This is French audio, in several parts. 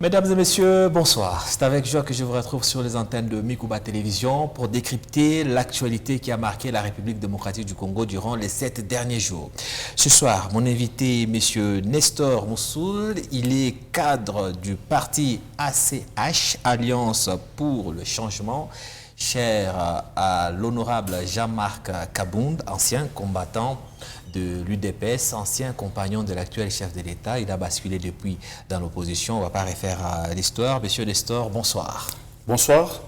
Mesdames et messieurs, bonsoir. C'est avec joie que je vous retrouve sur les antennes de Mikuba Télévision pour décrypter l'actualité qui a marqué la République démocratique du Congo durant les 7 derniers jours. Ce soir, mon invité, M. Nestor Moussoul, il est cadre du parti ACH, Alliance pour le changement, cher à l'honorable Jean-Marc Kabound, ancien combattant de l'UDPS, ancien compagnon de l'actuel chef de l'État. Il a basculé depuis dans l'opposition. On ne va pas refaire l'histoire. Monsieur Nestor, bonsoir. Bonsoir.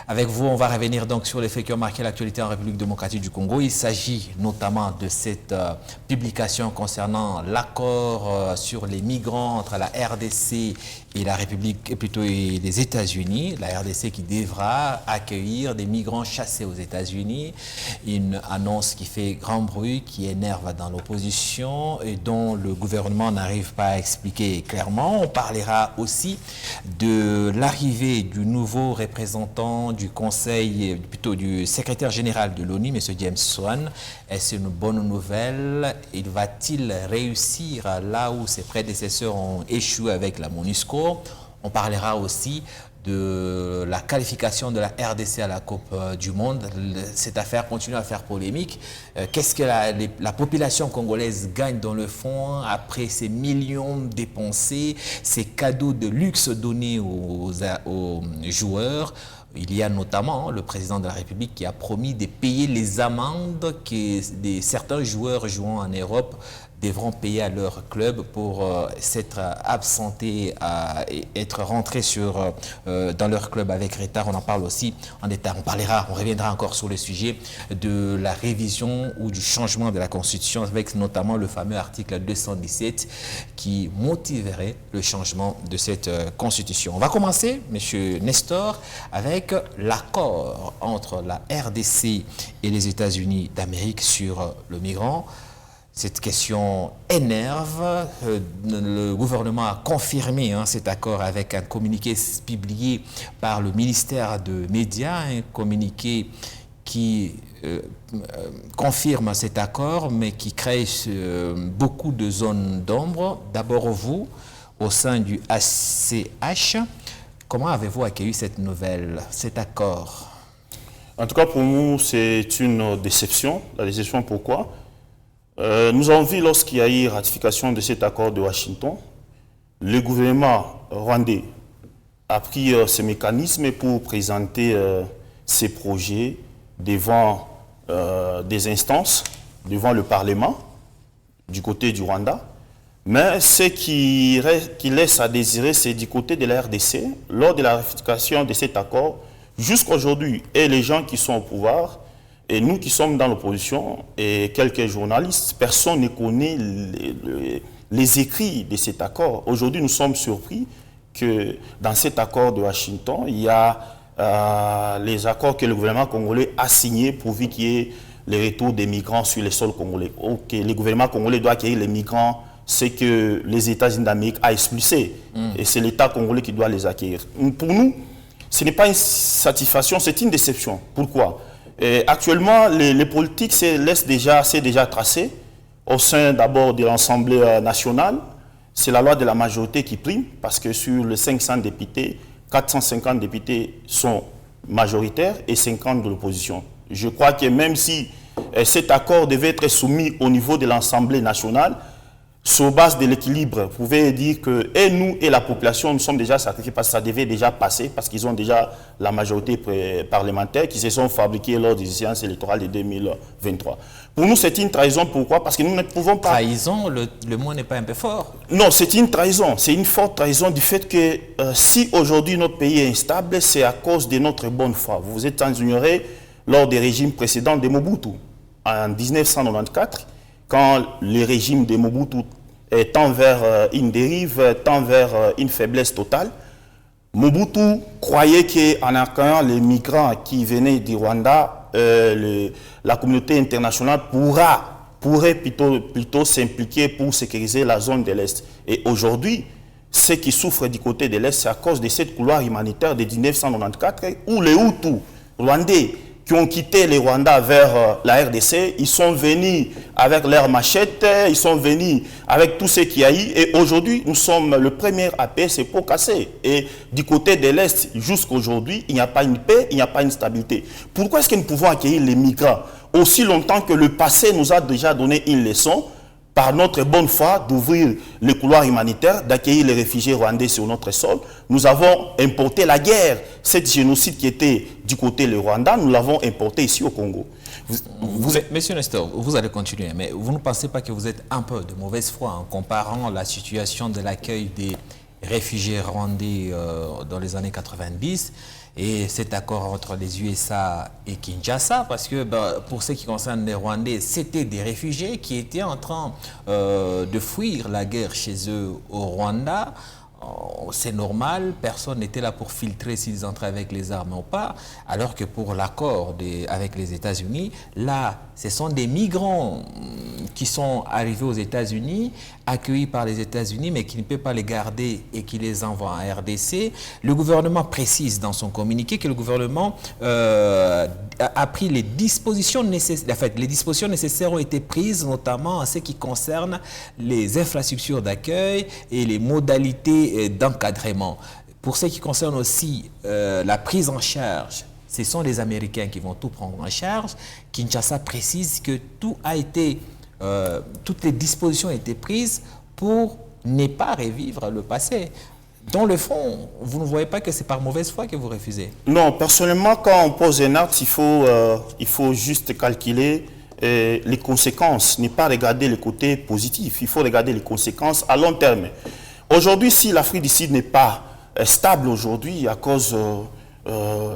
Avec vous, on va revenir donc sur les faits qui ont marqué l'actualité en République démocratique du Congo. Il s'agit notamment de cette publication concernant l'accord sur les migrants entre la RDC et la République, et plutôt les États-Unis. La RDC qui devra accueillir des migrants chassés aux États-Unis. Une annonce qui fait grand bruit, qui énerve dans l'opposition et dont le gouvernement n'arrive pas à expliquer clairement. On parlera aussi de l'arrivée du nouveau représentant du conseil, plutôt du secrétaire général de l'ONU, M. James Swan. Est-ce une bonne nouvelle? Il va-t-il réussir là où ses prédécesseurs ont échoué avec la MONUSCO? On parlera aussi de la qualification de la RDC à la Coupe du Monde. Cette affaire continue à faire polémique. Qu'est-ce que la population congolaise gagne dans le fond après ces millions dépensés, ces cadeaux de luxe donnés aux joueurs? Il y a notamment le président de la République qui a promis de payer les amendes que certains joueurs jouant en Europe devront payer à leur club pour s'être absentés et être rentrés dans leur club avec retard. On en parle aussi en détail. On reviendra encore sur le sujet de la révision ou du changement de la Constitution avec notamment le fameux article 217 qui motiverait le changement de cette Constitution. On va commencer, M. Nestor, avec l'accord entre la RDC et les États-Unis d'Amérique sur le migrant. Cette question énerve. Le gouvernement a confirmé cet accord avec un communiqué publié par le ministère de Médias, un communiqué qui confirme cet accord, mais qui crée beaucoup de zones d'ombre. D'abord vous, au sein du ACH, comment avez-vous accueilli cette nouvelle, cet accord? En tout cas, pour nous, c'est une déception. La déception, pourquoi? Nous avons vu lorsqu'il y a eu ratification de cet accord de Washington, le gouvernement rwandais a pris ce mécanisme pour présenter ses projets devant des instances, devant le Parlement du côté du Rwanda. Mais ce qui laisse à désirer, c'est du côté de la RDC, lors de la ratification de cet accord, jusqu'à aujourd'hui, et les gens qui sont au pouvoir, et nous qui sommes dans l'opposition, et quelques journalistes, personne ne connaît les écrits de cet accord. Aujourd'hui, nous sommes surpris que dans cet accord de Washington, il y a les accords que le gouvernement congolais a signés pourvu qu'il y ait le retour des migrants sur les sols congolais. Ok, le gouvernement congolais doit accueillir les migrants, c'est que les États-Unis d'Amérique ont expulsé. Et c'est l'État congolais qui doit les accueillir. Pour nous, ce n'est pas une satisfaction, c'est une déception. Pourquoi? Actuellement, les politiques c'est déjà tracé au sein d'abord de l'Assemblée nationale. C'est la loi de la majorité qui prime parce que sur les 500 députés, 450 députés sont majoritaires et 50 de l'opposition. Je crois que même si cet accord devait être soumis au niveau de l'Assemblée nationale, sur base de l'équilibre, vous pouvez dire que et nous et la population, nous sommes déjà satisfaits parce que ça devait déjà passer, parce qu'ils ont déjà la majorité parlementaire qui se sont fabriqués lors des séances électorales de 2023. Pour nous, c'est une trahison. Pourquoi? Parce que nous ne pouvons pas... Trahison, le mot n'est pas un peu fort? Non, c'est une trahison. C'est une forte trahison du fait que si aujourd'hui notre pays est instable, c'est à cause de notre bonne foi. Vous êtes ignoré lors des régimes précédents de Mobutu. En 1994, quand le régime de Mobutu tend vers une dérive, tend vers une faiblesse totale, Mobutu croyait qu'en accueillant les migrants qui venaient du Rwanda, la communauté internationale pourrait plutôt s'impliquer pour sécuriser la zone de l'Est. Et aujourd'hui, ceux qui souffrent du côté de l'Est, c'est à cause de cette couloir humanitaire de 1994 où les Hutus rwandais qui ont quitté les Rwandais vers la RDC, ils sont venus avec leurs machettes, ils sont venus avec tout ce qu'il y a eu. Et aujourd'hui, nous sommes le premier à payer ces pots cassés. Et du côté de l'Est, jusqu'aujourd'hui, il n'y a pas une paix, il n'y a pas une stabilité. Pourquoi est-ce que nous pouvons accueillir les migrants aussi longtemps que le passé nous a déjà donné une leçon par notre bonne foi d'ouvrir les couloirs humanitaires, d'accueillir les réfugiés rwandais sur notre sol? Nous avons importé la guerre. Cette génocide qui était du côté du Rwanda, nous l'avons importé ici au Congo. Monsieur Nestor, vous allez continuer, mais vous ne pensez pas que vous êtes un peu de mauvaise foi en comparant la situation de l'accueil des réfugiés rwandais dans les années 90 et cet accord entre les USA et Kinshasa, parce que pour ce qui concerne les Rwandais, c'était des réfugiés qui étaient en train de fuir la guerre chez eux au Rwanda. C'est normal, personne n'était là pour filtrer s'ils entraient avec les armes ou pas, alors que pour l'accord avec les États-Unis, là, ce sont des migrants qui sont arrivés aux États-Unis, accueillis par les États-Unis, mais qui ne peuvent pas les garder et qui les envoient en RDC. Le gouvernement précise dans son communiqué que le gouvernement a pris les dispositions nécessaires. En fait, les dispositions nécessaires ont été prises, notamment en ce qui concerne les infrastructures d'accueil et les modalités d'encadrement. Pour ce qui concerne aussi la prise en charge, ce sont les Américains qui vont tout prendre en charge. Kinshasa précise que tout a été, toutes les dispositions ont été prises pour ne pas revivre le passé. Dans le fond, vous ne voyez pas que c'est par mauvaise foi que vous refusez? Non, personnellement, quand on pose un acte, il faut juste calculer les conséquences, ne pas regarder le côté positif. Il faut regarder les conséquences à long terme. Aujourd'hui, si l'Afrique du Sud n'est pas stable aujourd'hui à cause à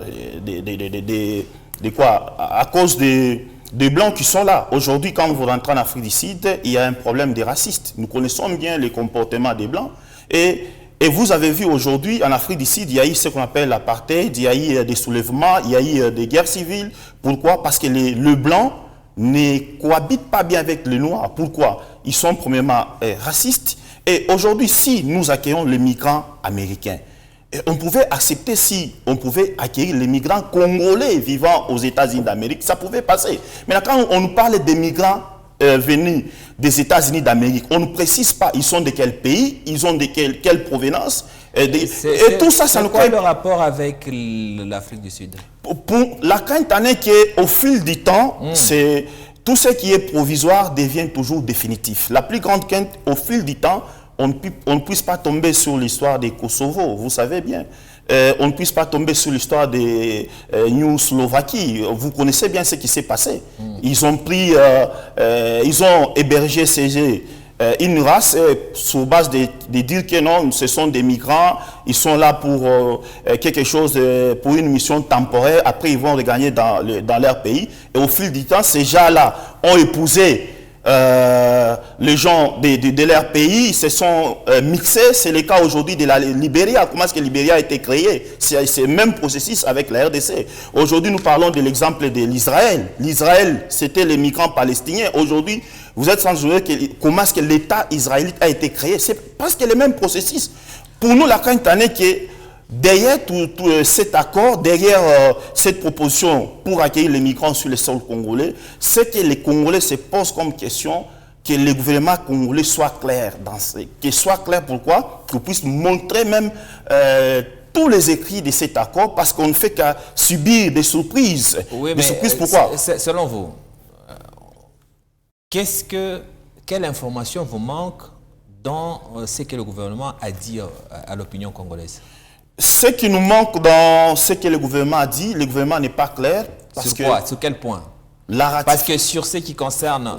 cause des Blancs qui sont là. Aujourd'hui, quand vous rentrez en Afrique du Sud, il y a un problème des racistes. Nous connaissons bien les comportements des Blancs. Et vous avez vu aujourd'hui, en Afrique du Sud, il y a eu ce qu'on appelle l'apartheid, il y a eu des soulèvements, il y a eu des guerres civiles. Pourquoi? Parce que le Blanc ne cohabite pas bien avec le Noir. Pourquoi? Ils sont premièrement racistes. Et aujourd'hui, si nous accueillons les migrants américains, on pouvait accepter si on pouvait accueillir les migrants congolais vivant aux États-Unis d'Amérique, ça pouvait passer. Maintenant, quand on nous parle des migrants venus des États-Unis d'Amérique, on ne précise pas ils sont de quel pays, ils ont de quelle provenance. Et tout ça, ça nous crée... Quel est le rapport avec l'Afrique du Sud? La crainte en est qu'au fil du temps, c'est tout ce qui est provisoire devient toujours définitif. La plus grande crainte, au fil du temps, on ne puisse pas tomber sur l'histoire des Kosovo, vous savez bien. On ne puisse pas tomber sur l'histoire des New Slovaquie. Vous connaissez bien ce qui s'est passé. Ils ont pris, ils ont hébergé une race sur base de dire que non, ce sont des migrants, ils sont là pour quelque chose, pour une mission temporaire. Après, ils vont regagner dans leur pays. Et au fil du temps, ces gens-là ont épousé les gens de leur pays, ils se sont mixés. C'est le cas aujourd'hui de la Libéria. Comment est-ce que Libéria a été créée? C'est le même processus avec la RDC. Aujourd'hui, nous parlons de l'exemple de l'Israël. L'Israël, c'était les migrants palestiniens. Aujourd'hui, vous êtes sans doute comment est-ce que l'État israélite a été créé? C'est presque le même processus. Pour nous, la crainte en est que derrière tout cet accord, derrière cette proposition pour accueillir les migrants sur le sol congolais, c'est que les Congolais se posent comme question que le gouvernement congolais soit clair. Qu'il soit clair pourquoi? Qu'on puisse montrer même tous les écrits de cet accord, parce qu'on ne fait qu'à subir des surprises. Oui, des surprises pourquoi? Selon vous, quelle information vous manque dans ce que le gouvernement a dit à l'opinion congolaise? Ce qui nous manque dans ce que le gouvernement a dit, le gouvernement n'est pas clair. Sur quoi? Sur quel point? Parce que sur ce qui concerne,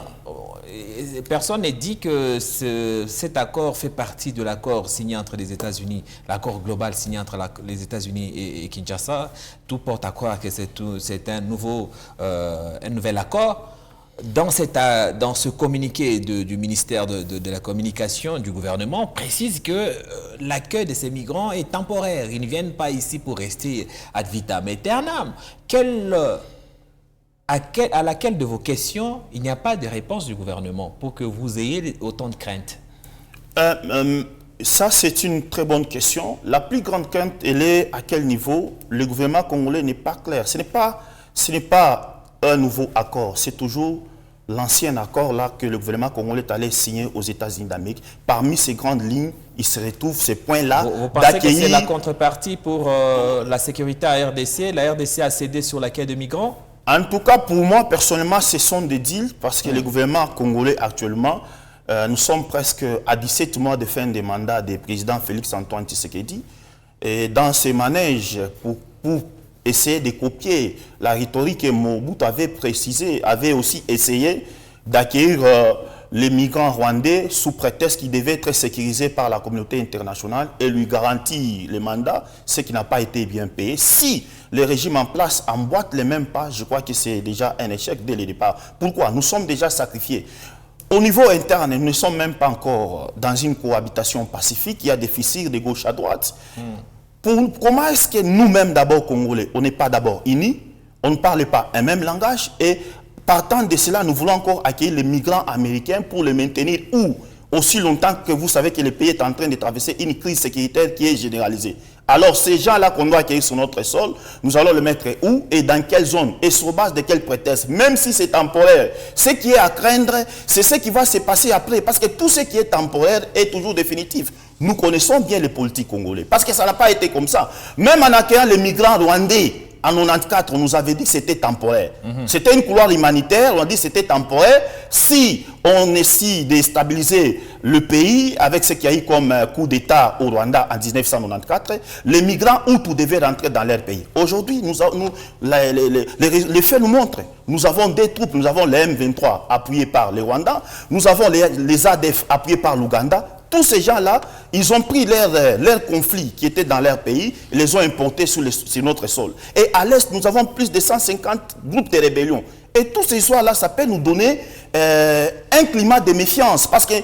personne n'a dit que cet accord fait partie de l'accord signé entre les États-Unis, l'accord global signé entre les États-Unis et Kinshasa. Tout porte à croire que c'est un nouvel accord. Dans ce communiqué du ministère de la Communication du gouvernement, précise que l'accueil de ces migrants est temporaire. Ils ne viennent pas ici pour rester ad vitam aeternam. À laquelle de vos questions, il n'y a pas de réponse du gouvernement pour que vous ayez autant de craintes? Ça, c'est une très bonne question. La plus grande crainte, elle est à quel niveau? Le gouvernement congolais n'est pas clair. Ce n'est pas ce n'est pas un nouveau accord, c'est toujours l'ancien accord là que le gouvernement congolais est allé signer aux États-Unis d'Amérique. Parmi ces grandes lignes, il se retrouve ces points-là Vous pensez que c'est la contrepartie pour la sécurité à RDC? La RDC a cédé sur l'accueil de migrants? En tout cas, pour moi, personnellement, ce sont des deals parce que le gouvernement congolais actuellement, nous sommes presque à 17 mois de fin des mandats du président Félix-Antoine Tshisekedi. Et dans ces manèges, pour essayer de copier la rhétorique que Mobutu avait précisée, avait aussi essayé d'accueillir les migrants rwandais sous prétexte qu'ils devaient être sécurisés par la communauté internationale et lui garantir le mandat, ce qui n'a pas été bien payé. Si le régime en place emboîte les mêmes pas, je crois que c'est déjà un échec dès le départ. Pourquoi? Nous sommes déjà sacrifiés. Au niveau interne, nous ne sommes même pas encore dans une cohabitation pacifique. Il y a des fissures de gauche à droite. Comment est-ce que nous-mêmes, d'abord Congolais, on n'est pas d'abord unis, on ne parle pas un même langage et partant de cela, nous voulons encore accueillir les migrants américains pour les maintenir où? Aussi longtemps que vous savez que le pays est en train de traverser une crise sécuritaire qui est généralisée. Alors ces gens-là qu'on doit accueillir sur notre sol, nous allons les mettre où et dans quelle zone et sur base de quel prétexte? Même si c'est temporaire, ce qui est à craindre, c'est ce qui va se passer après. Parce que tout ce qui est temporaire est toujours définitif. Nous connaissons bien les politiques congolais. Parce que ça n'a pas été comme ça. Même en accueillant les migrants rwandais, en 1994, on nous avait dit que c'était temporaire. C'était une couloir humanitaire, on a dit que c'était temporaire. Si on essaie de stabiliser le pays avec ce qu'il y a eu comme coup d'État au Rwanda en 1994, les migrants Hutus devaient rentrer dans leur pays. Aujourd'hui, les faits nous montrent. Nous avons des troupes, nous avons les M23 appuyés par les Rwandais, nous avons les ADF appuyés par l'Ouganda. Tous ces gens-là, ils ont pris leurs conflits qui étaient dans leur pays, et les ont importés sur notre sol. Et à l'Est, nous avons plus de 150 groupes de rébellion. Et toutes ces histoires-là, ça peut nous donner un climat de méfiance. Parce que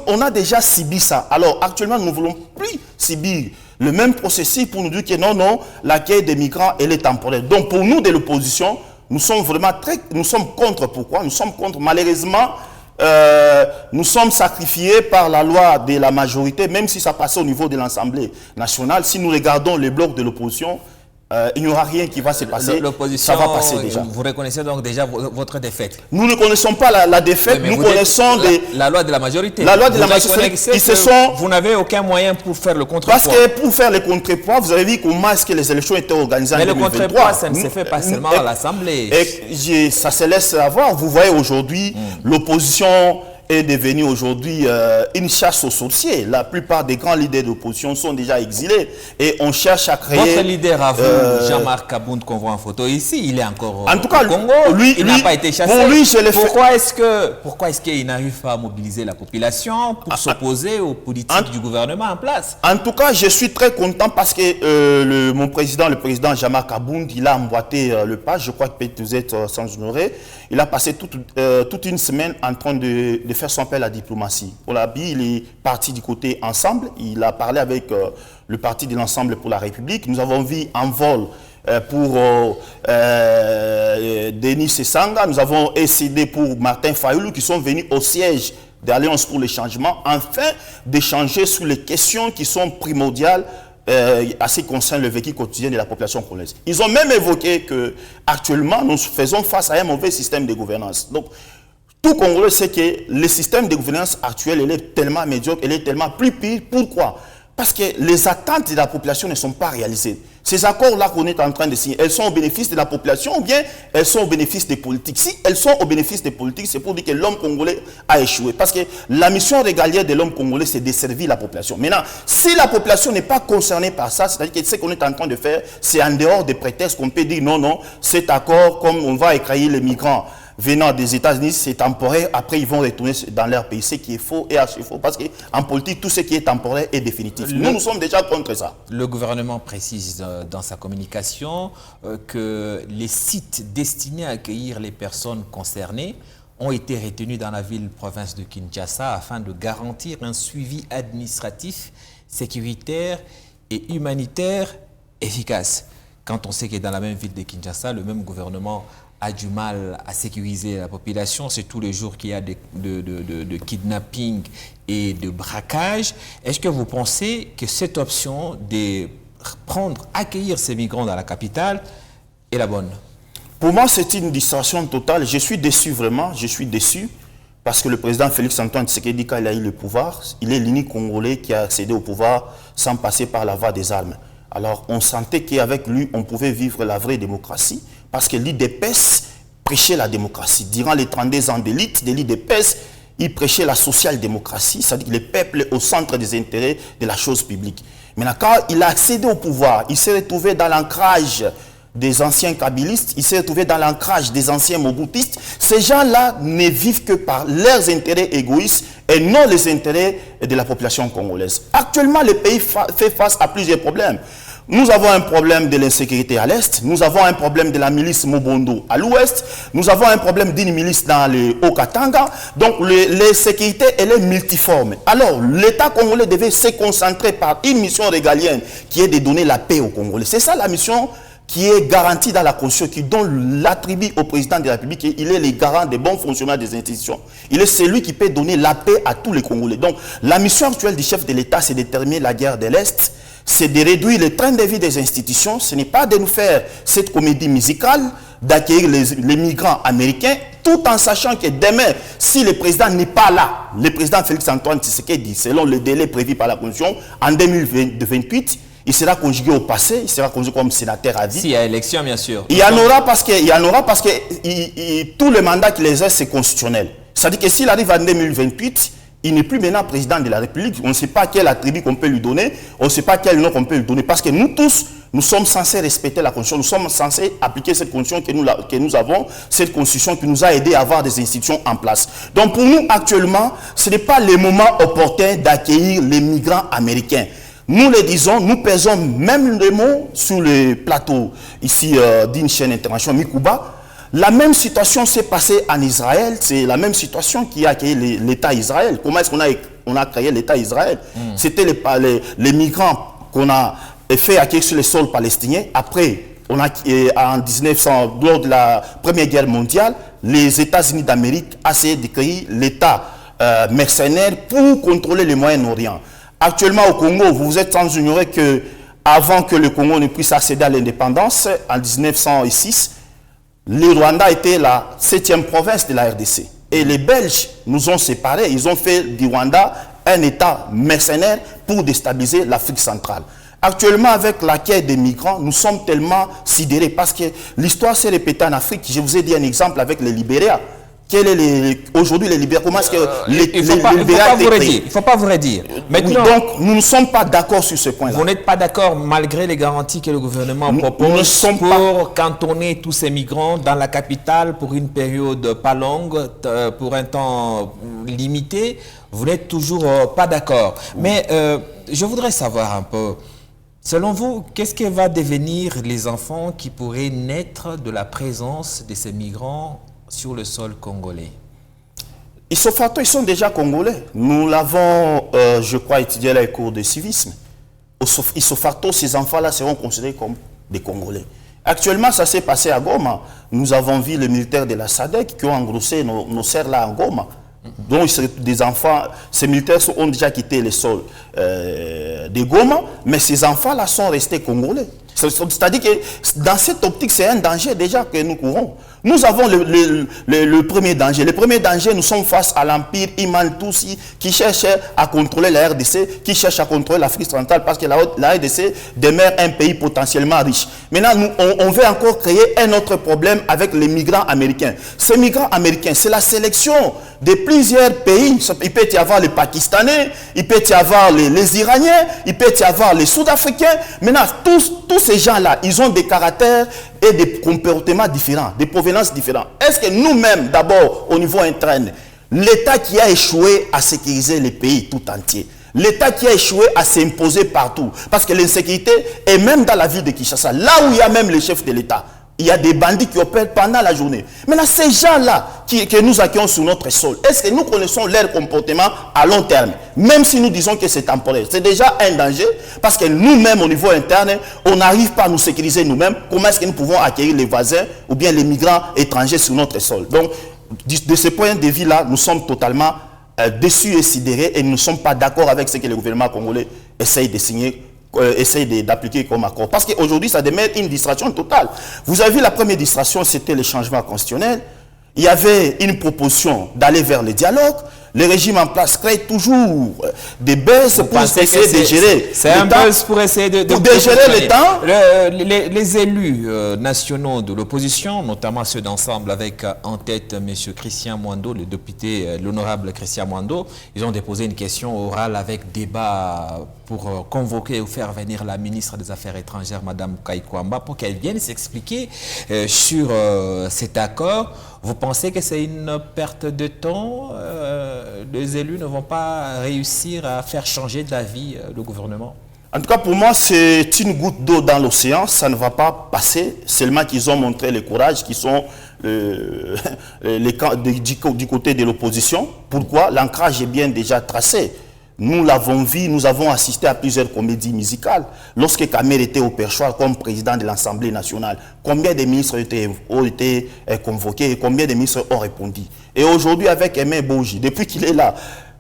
on a déjà subi ça. Alors actuellement, nous ne voulons plus subir le même processus pour nous dire que non, l'accueil des migrants, elle est temporaire. Donc pour nous de l'opposition, nous sommes contre. Pourquoi? Nous sommes contre, malheureusement, nous sommes sacrifiés par la loi de la majorité, même si ça passait au niveau de l'Assemblée nationale. Si nous regardons les blocs de l'opposition, il n'y aura rien qui va se passer. Ça va passer déjà. Vous reconnaissez donc déjà votre défaite? Nous ne connaissons pas la défaite, nous connaissons la loi de la majorité. La loi de la majorité, vous n'avez aucun moyen pour faire le contrepoids. Parce que pour faire le contrepoids, vous avez vu comment est-ce que les élections étaient organisées en 2023. Mais le contrepoids, ça ne se fait pas seulement à l'Assemblée. Ça se laisse avoir. Vous voyez aujourd'hui, l'opposition est devenue aujourd'hui une chasse aux sorciers. La plupart des grands leaders d'opposition sont déjà exilés et on cherche à créer... Votre leader à vous, Jean-Marc Kabound, qu'on voit en photo ici, il est encore en tout cas, au Congo, il n'a pas été chassé. Pour lui, pourquoi est-ce qu'il n'arrive pas à mobiliser la population pour s'opposer aux politiques du gouvernement en place? En tout cas, je suis très content parce que mon président, le président Jean-Marc Kabound, il a emboîté le pas. Je crois que peut-être vous êtes sans ignorer. Il a passé toute une semaine en train de faire son appel à la diplomatie. Pour la BI, il est parti du côté Ensemble. Il a parlé avec le parti de l'Ensemble pour la République. Nous avons vu en vol pour Denis Sessanga. Nous avons essayé pour Martin Fayoulou qui sont venus au siège d'Alliance pour le changement afin d'échanger sur les questions qui sont primordiales à ce qui concerne le vécu quotidien de la population congolaise. Ils ont même évoqué que actuellement nous faisons face à un mauvais système de gouvernance. Donc, tout Congolais sait que le système de gouvernance actuel, il est tellement médiocre, il est tellement plus pire. Pourquoi? Parce que les attentes de la population ne sont pas réalisées. Ces accords-là qu'on est en train de signer, elles sont au bénéfice de la population ou bien elles sont au bénéfice des politiques? Si elles sont au bénéfice des politiques, c'est pour dire que l'homme congolais a échoué. Parce que la mission régalière de l'homme congolais, c'est de servir la population. Maintenant, si la population n'est pas concernée par ça, c'est-à-dire que ce qu'on est en train de faire, c'est en dehors des prétextes qu'on peut dire non, cet accord, comme on va écrailler les migrants venant des États-Unis, c'est temporaire. Après, ils vont retourner dans leur pays. Ce qui est faux et archi faux. Parce qu'en politique, tout ce qui est temporaire est définitif. Nous sommes déjà contre ça. Le gouvernement précise dans sa communication que les sites destinés à accueillir les personnes concernées ont été retenus dans la ville-province de Kinshasa afin de garantir un suivi administratif, sécuritaire et humanitaire efficace. Quand on sait que dans la même ville de Kinshasa, le même gouvernement a du mal à sécuriser la population, c'est tous les jours qu'il y a de kidnapping et de braquage. Est-ce que vous pensez que cette option de accueillir ces migrants dans la capitale est la bonne? Pour moi, c'est une distraction totale. Je suis déçu vraiment, je suis déçu parce que le président Félix-Antoine Tshisekedi, quand il a eu le pouvoir, il est l'unique Congolais qui a accédé au pouvoir sans passer par la voie des armes. Alors, on sentait qu'avec lui, on pouvait vivre la vraie démocratie parce que l'IDPS prêchait la démocratie. Durant les 32 ans d'élite de l'IDPS, il prêchait la social-démocratie, c'est-à-dire le peuple au centre des intérêts de la chose publique. Maintenant, quand il a accédé au pouvoir, il s'est retrouvé dans l'ancrage des anciens kabylistes, il s'est retrouvé dans l'ancrage des anciens mobutistes. Ces gens-là ne vivent que par leurs intérêts égoïstes et non les intérêts de la population congolaise. Actuellement, le pays fait face à plusieurs problèmes. Nous avons un problème de l'insécurité à l'est, nous avons un problème de la milice Mobondo à l'ouest, nous avons un problème d'une milice dans le Haut-Katanga. Donc l'insécurité, elle est multiforme. Alors l'État congolais devait se concentrer par une mission régalienne qui est de donner la paix aux Congolais. C'est ça la mission qui est garantie dans la Constitution, qui donne l'attribut au président de la République. Il est le garant des bons fonctionnements des institutions. Il est celui qui peut donner la paix à tous les Congolais. Donc la mission actuelle du chef de l'État, c'est de terminer la guerre de l'Est, c'est de réduire le train de vie des institutions. Ce n'est pas de nous faire cette comédie musicale, d'accueillir les migrants américains, tout en sachant que demain, si le président n'est pas là, le président Félix-Antoine Tshisekedi, selon le délai prévu par la Constitution, en 2028, il sera conjugué au passé, il sera conjugué comme sénateur à vie. S'il y a élection, bien sûr. Il y en aura parce que tout le mandat qu'il exerce, c'est constitutionnel. C'est-à-dire que s'il arrive en 2028, il n'est plus maintenant président de la République. On ne sait pas quel attribut qu'on peut lui donner, on ne sait pas quel nom qu'on peut lui donner. Parce que nous tous, nous sommes censés respecter la Constitution, nous sommes censés appliquer cette Constitution que nous avons, cette Constitution qui nous a aidé à avoir des institutions en place. Donc pour nous, actuellement, ce n'est pas le moment opportun d'accueillir les migrants américains. Nous le disons, nous pesons même les mots sur le plateau ici d'une chaîne internationale, Mikuba. La même situation s'est passée en Israël, c'est la même situation qui a accueilli l'État Israël. Comment est-ce qu'on a créé l'État Israël? C'était les migrants qu'on a fait accueillir sur le sol palestinien. Après, en 1900, lors de la Première Guerre mondiale, les États-Unis d'Amérique ont essayé de créer l'État mercenaire pour contrôler le Moyen-Orient. Actuellement au Congo, vous êtes sans ignorer que avant que le Congo ne puisse accéder à l'indépendance, en 1906, le Rwanda était la 7e province de la RDC. Et les Belges nous ont séparés. Ils ont fait du Rwanda un État mercenaire pour déstabiliser l'Afrique centrale. Actuellement, avec l'accueil des migrants, nous sommes tellement sidérés parce que l'histoire s'est répétée en Afrique. Je vous ai dit un exemple avec le Libéria. Aujourd'hui les Libériens, comment est-ce que il ne faut pas vous redire. Maintenant, oui, donc nous ne sommes pas d'accord sur ce point-là. Vous n'êtes pas d'accord malgré les garanties que le gouvernement propose pour cantonner tous ces migrants dans la capitale pour une période pas longue, pour un temps limité. Vous n'êtes toujours pas d'accord. Mais je voudrais savoir un peu, selon vous, qu'est-ce que va devenir les enfants qui pourraient naître de la présence de ces migrants sur le sol congolais? Ils sont déjà congolais. Nous l'avons, je crois, étudié à la cours de civisme. Isofato, ces enfants-là seront considérés comme des Congolais. Actuellement, ça s'est passé à Goma. Nous avons vu les militaires de la SADC qui ont engrossé nos sœurs là en Goma. Donc, des enfants, ces militaires ont déjà quitté le sol de Goma, mais ces enfants-là sont restés congolais. C'est-à-dire que dans cette optique, c'est un danger déjà que nous courons. Nous avons le premier danger. Le premier danger, nous sommes face à l'empire Iman Toussi qui cherche à contrôler la RDC, qui cherche à contrôler l'Afrique centrale parce que la RDC demeure un pays potentiellement riche. Maintenant, on veut encore créer un autre problème avec les migrants américains. Ces migrants américains, c'est la sélection de plusieurs pays. Il peut y avoir les Pakistanais, il peut y avoir les Iraniens, il peut y avoir les Sud-Africains. Maintenant, tous ces gens-là, ils ont des caractères et des comportements différents, des provenances différentes. Est-ce que nous-mêmes, d'abord, au niveau interne, l'État qui a échoué à sécuriser les pays tout entier, l'État qui a échoué à s'imposer partout, parce que l'insécurité est même dans la ville de Kinshasa, là où il y a même le chef de l'État, il y a des bandits qui opèrent pendant la journée. Maintenant, ces gens-là que nous accueillons sur notre sol, est-ce que nous connaissons leur comportement à long terme? Même si nous disons que c'est temporaire, c'est déjà un danger parce que nous-mêmes, au niveau interne, on n'arrive pas à nous sécuriser nous-mêmes. Comment est-ce que nous pouvons accueillir les voisins ou bien les migrants étrangers sur notre sol? Donc, de ce point de vue-là, nous sommes totalement déçus et sidérés et nous ne sommes pas d'accord avec ce que le gouvernement congolais essaye de signer essaye d'appliquer comme accord. Parce qu'aujourd'hui, ça demeure une distraction totale. Vous avez vu, la première distraction, c'était le changement constitutionnel. Il y avait une proposition d'aller vers le dialogue. Le régime en place crée toujours des baisses pour essayer de gérer. C'est un buzz pour essayer de gérer le temps. Les élus nationaux de l'opposition, notamment ceux d'ensemble avec en tête M. Christian Mwando, le député, l'honorable Christian Mwando, ils ont déposé une question orale avec débat pour convoquer ou faire venir la ministre des Affaires étrangères, Mme Kaikwamba, pour qu'elle vienne s'expliquer sur cet accord. Vous pensez que c'est une perte de temps? Les élus ne vont pas réussir à faire changer d'avis le gouvernement? En tout cas, pour moi, c'est une goutte d'eau dans l'océan. Ça ne va pas passer. Seulement qu'ils ont montré le courage, qui sont du côté de l'opposition. Pourquoi? L'ancrage est bien déjà tracé. Nous l'avons vu, nous avons assisté à plusieurs comédies musicales. Lorsque Kamer était au perchoir comme président de l'Assemblée nationale, combien de ministres ont été convoqués et combien de ministres ont répondu? Et aujourd'hui, avec Aimé Bouji, depuis qu'il est là,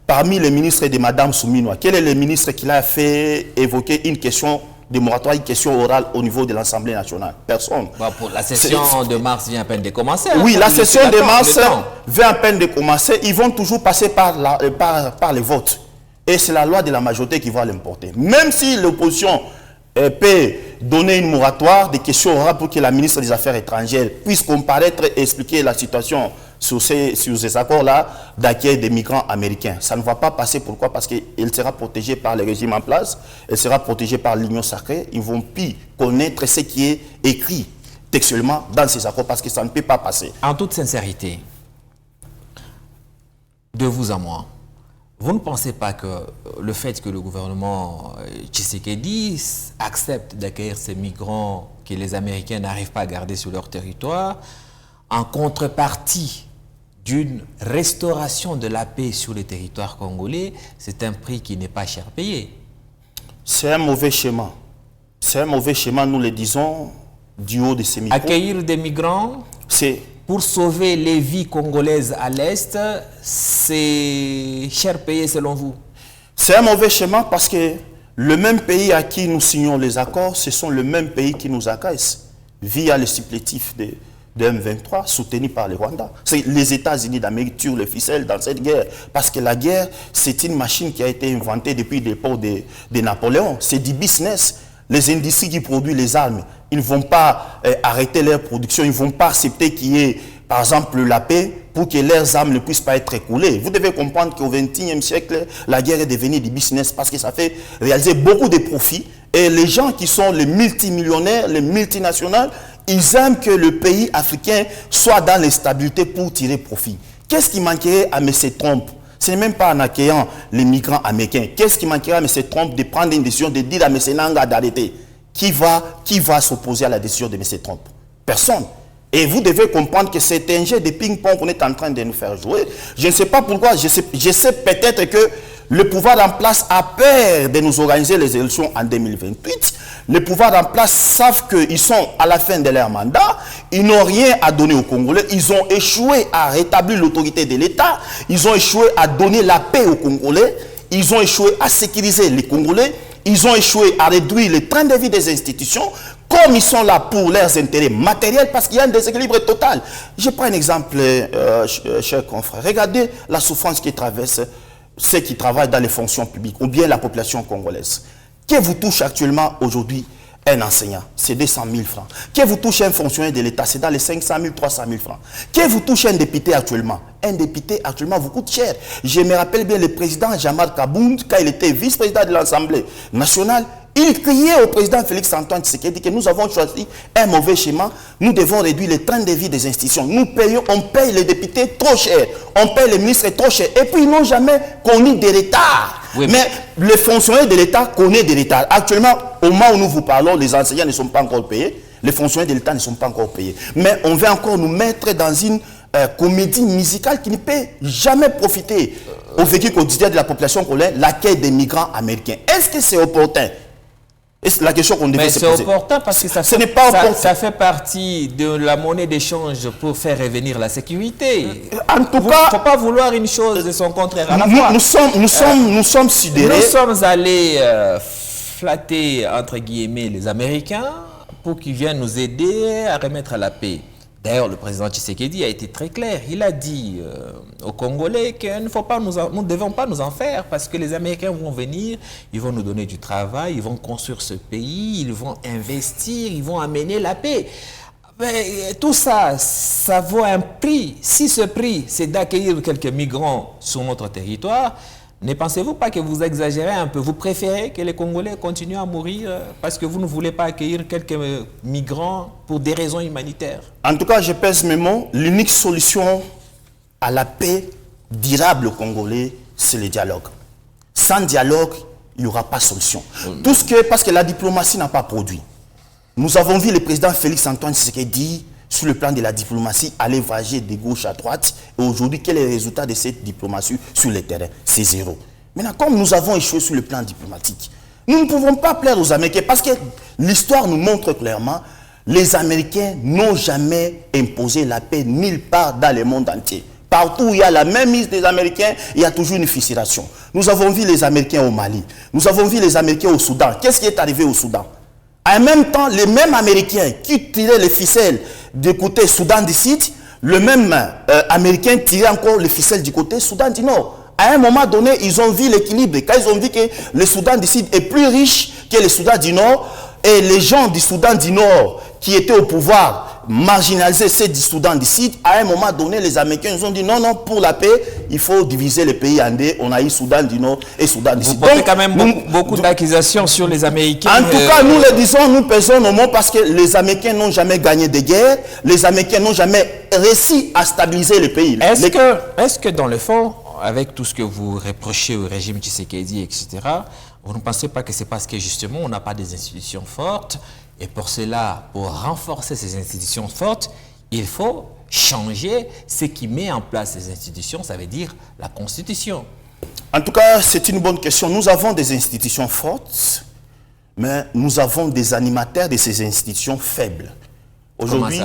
parmi les ministres de Mme Souminoua, quel est le ministre qui l'a fait évoquer une question de moratoire, une question orale au niveau de l'Assemblée nationale? Personne. Bon, pour la session de mars vient à peine de commencer. Oui, la session de mars vient à peine de commencer. Ils vont toujours passer par les votes. Et c'est la loi de la majorité qui va l'importer. Même si l'opposition peut donner une moratoire des questions orales pour que la ministre des Affaires étrangères puisse comparaître et expliquer la situation sur ces accords-là d'accueil des migrants américains. Ça ne va pas passer. Pourquoi? Parce qu'elle sera protégée par le régime en place, elle sera protégée par l'Union sacrée. Ils vont plus connaître ce qui est écrit textuellement dans ces accords parce que ça ne peut pas passer. En toute sincérité, de vous à moi, vous ne pensez pas que le fait que le gouvernement Tshisekedi accepte d'accueillir ces migrants que les Américains n'arrivent pas à garder sur leur territoire, en contrepartie d'une restauration de la paix sur le territoire congolais, c'est un prix qui n'est pas cher payé? C'est un mauvais schéma. C'est un mauvais schéma, nous le disons, du haut de ces micros. Accueillir des migrants pour sauver les vies congolaises à l'Est, c'est cher payé selon vous? C'est un mauvais schéma parce que le même pays à qui nous signons les accords, ce sont le même pays qui nous agressent via le supplétif de M23 soutenu par le Rwanda. Les États-Unis d'Amérique tirent le ficelle dans cette guerre parce que la guerre, c'est une machine qui a été inventée depuis l'époque de Napoléon. C'est du business. Les industries qui produisent les armes, ils ne vont pas arrêter leur production, ils ne vont pas accepter qu'il y ait, par exemple, la paix pour que leurs armes ne puissent pas être écoulées. Vous devez comprendre qu'au XXe siècle, la guerre est devenue du business parce que ça fait réaliser beaucoup de profits. Et les gens qui sont les multimillionnaires, les multinationales, ils aiment que le pays africain soit dans l'instabilité pour tirer profit. Qu'est-ce qui manquerait à M. Trump? Ce n'est même pas en accueillant les migrants américains. Qu'est-ce qui manquerait à M. Trump de prendre une décision, de dire à M. Nanga d'arrêter? Qui va s'opposer à la décision de M. Trump? Personne. Et vous devez comprendre que c'est un jeu de ping-pong qu'on est en train de nous faire jouer. Je ne sais pas pourquoi, je sais peut-être que le pouvoir en place a peur de nous organiser les élections en 2028. Les pouvoirs en place savent qu'ils sont à la fin de leur mandat. Ils n'ont rien à donner aux Congolais. Ils ont échoué à rétablir l'autorité de l'État. Ils ont échoué à donner la paix aux Congolais. Ils ont échoué à sécuriser les Congolais. Ils ont échoué à réduire le train de vie des institutions. Comme ils sont là pour leurs intérêts matériels, parce qu'il y a un déséquilibre total. Je prends un exemple, chers confrères. Regardez la souffrance qui traverse ceux qui travaillent dans les fonctions publiques, ou bien la population congolaise. Que vous touche actuellement aujourd'hui un enseignant? C'est 200 000 francs. Que vous touche un fonctionnaire de l'État? C'est dans les 500 000, 300 000 francs. Que vous touche un député actuellement? Un député actuellement vous coûte cher. Je me rappelle bien le président Jean-Marc Kabound, quand il était vice-président de l'Assemblée nationale, il criait au président Félix-Antoine Tshisekedi que nous avons choisi un mauvais schéma. Nous devons réduire le train de vie des institutions. On paye les députés trop cher. On paye les ministres trop cher. Et puis ils n'ont jamais connu des retards. Oui, mais les fonctionnaires de l'État connaissent des retards. Actuellement, au moment où nous vous parlons, les enseignants ne sont pas encore payés. Les fonctionnaires de l'État ne sont pas encore payés. Mais on va encore nous mettre dans une comédie musicale qui ne peut jamais profiter au vécu quotidien de la population congolaise, l'accueil des migrants américains. Est-ce que c'est opportun? C'est la question qu'on devait se poser. Mais c'est opportun parce que ça fait partie de la monnaie d'échange pour faire revenir la sécurité. En tout cas, il ne faut pas vouloir une chose de son contraire à la fois. Nous sommes sidérés. Nous sommes allés flatter, entre guillemets, les Américains pour qu'ils viennent nous aider à remettre la paix. D'ailleurs, le président Tshisekedi a été très clair. Il a dit aux Congolais qu'il ne faut pas nous ne devons pas nous en faire parce que les Américains vont venir, ils vont nous donner du travail, ils vont construire ce pays, ils vont investir, ils vont amener la paix. Mais tout ça, ça vaut un prix. Si ce prix, c'est d'accueillir quelques migrants sur notre territoire, ne pensez-vous pas que vous exagérez un peu? Vous préférez que les Congolais continuent à mourir parce que vous ne voulez pas accueillir quelques migrants pour des raisons humanitaires? En tout cas, je pèse mes mots. L'unique solution à la paix durable congolais, c'est le dialogue. Sans dialogue, il n'y aura pas de solution. Tout ce que, parce que la diplomatie n'a pas produit. Nous avons vu le président Félix Antoine Tshisekedi sur le plan de la diplomatie, aller voyager de gauche à droite. Et aujourd'hui, quel est le résultat de cette diplomatie sur le terrain? C'est zéro. Maintenant, comme nous avons échoué sur le plan diplomatique, nous ne pouvons pas plaire aux Américains parce que l'histoire nous montre clairement les Américains n'ont jamais imposé la paix nulle part dans le monde entier. Partout où il y a la même mise des Américains, il y a toujours une fissuration. Nous avons vu les Américains au Mali. Nous avons vu les Américains au Soudan. Qu'est-ce qui est arrivé au Soudan? En même temps, les mêmes Américains qui tiraient les ficelles du côté Soudan du Sud, le même Américain tirait encore les ficelles du côté Soudan du Nord. À un moment donné, ils ont vu l'équilibre. Quand ils ont vu que le Soudan du Sud est plus riche que le Soudan du Nord, et les gens du Soudan du Nord qui étaient au pouvoir marginaliser ceux du Soudan du Sud, à un moment donné, les Américains nous ont dit non, non, pour la paix, il faut diviser le pays en deux. On a eu Soudan du Nord et Soudan du Sud. Vous portez quand même beaucoup d'accusations sur les Américains. En tout cas, nous le disons, nous pesons nos mots parce que les Américains n'ont jamais gagné de guerre. Les Américains n'ont jamais réussi à stabiliser le pays. Est-ce que dans le fond, avec tout ce que vous reprochez au régime Tshisekedi, etc., vous ne pensez pas que c'est parce que justement on n'a pas des institutions fortes et pour cela, pour renforcer ces institutions fortes, il faut changer ce qui met en place ces institutions, ça veut dire la Constitution. En tout cas, c'est une bonne question. Nous avons des institutions fortes, mais nous avons des animateurs de ces institutions faibles. Aujourd'hui,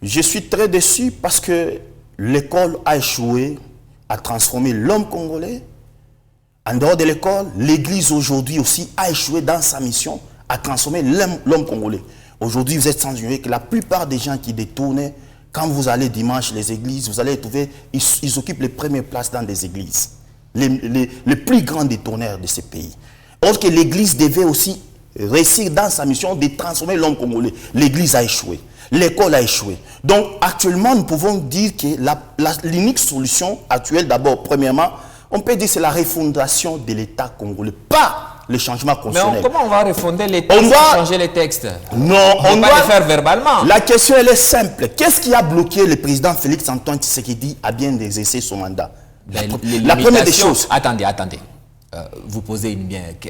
je suis très déçu parce que l'école a échoué à transformer l'homme congolais. En dehors de l'école, l'Église aujourd'hui aussi a échoué dans sa mission à transformer l'homme congolais. Aujourd'hui, vous êtes sans ignorer que la plupart des gens qui détournent, quand vous allez dimanche les églises, vous allez trouver, ils occupent les premières places dans des églises. Les plus grands détourneurs de ces pays. Or que l'Église devait aussi réussir dans sa mission de transformer l'homme congolais. L'Église a échoué. L'école a échoué. Donc actuellement, nous pouvons dire que l'unique solution actuelle, d'abord, premièrement, on peut dire que c'est la refondation de l'État congolais, pas le changement constitutionnel. Mais comment on va refonder les textes, changer les textes? Non, on doit le faire verbalement. La question, elle est simple. Qu'est-ce qui a bloqué le président Félix Antoine Tshisekedi à bien exercer son mandat? La première des choses. Attendez. Vous posez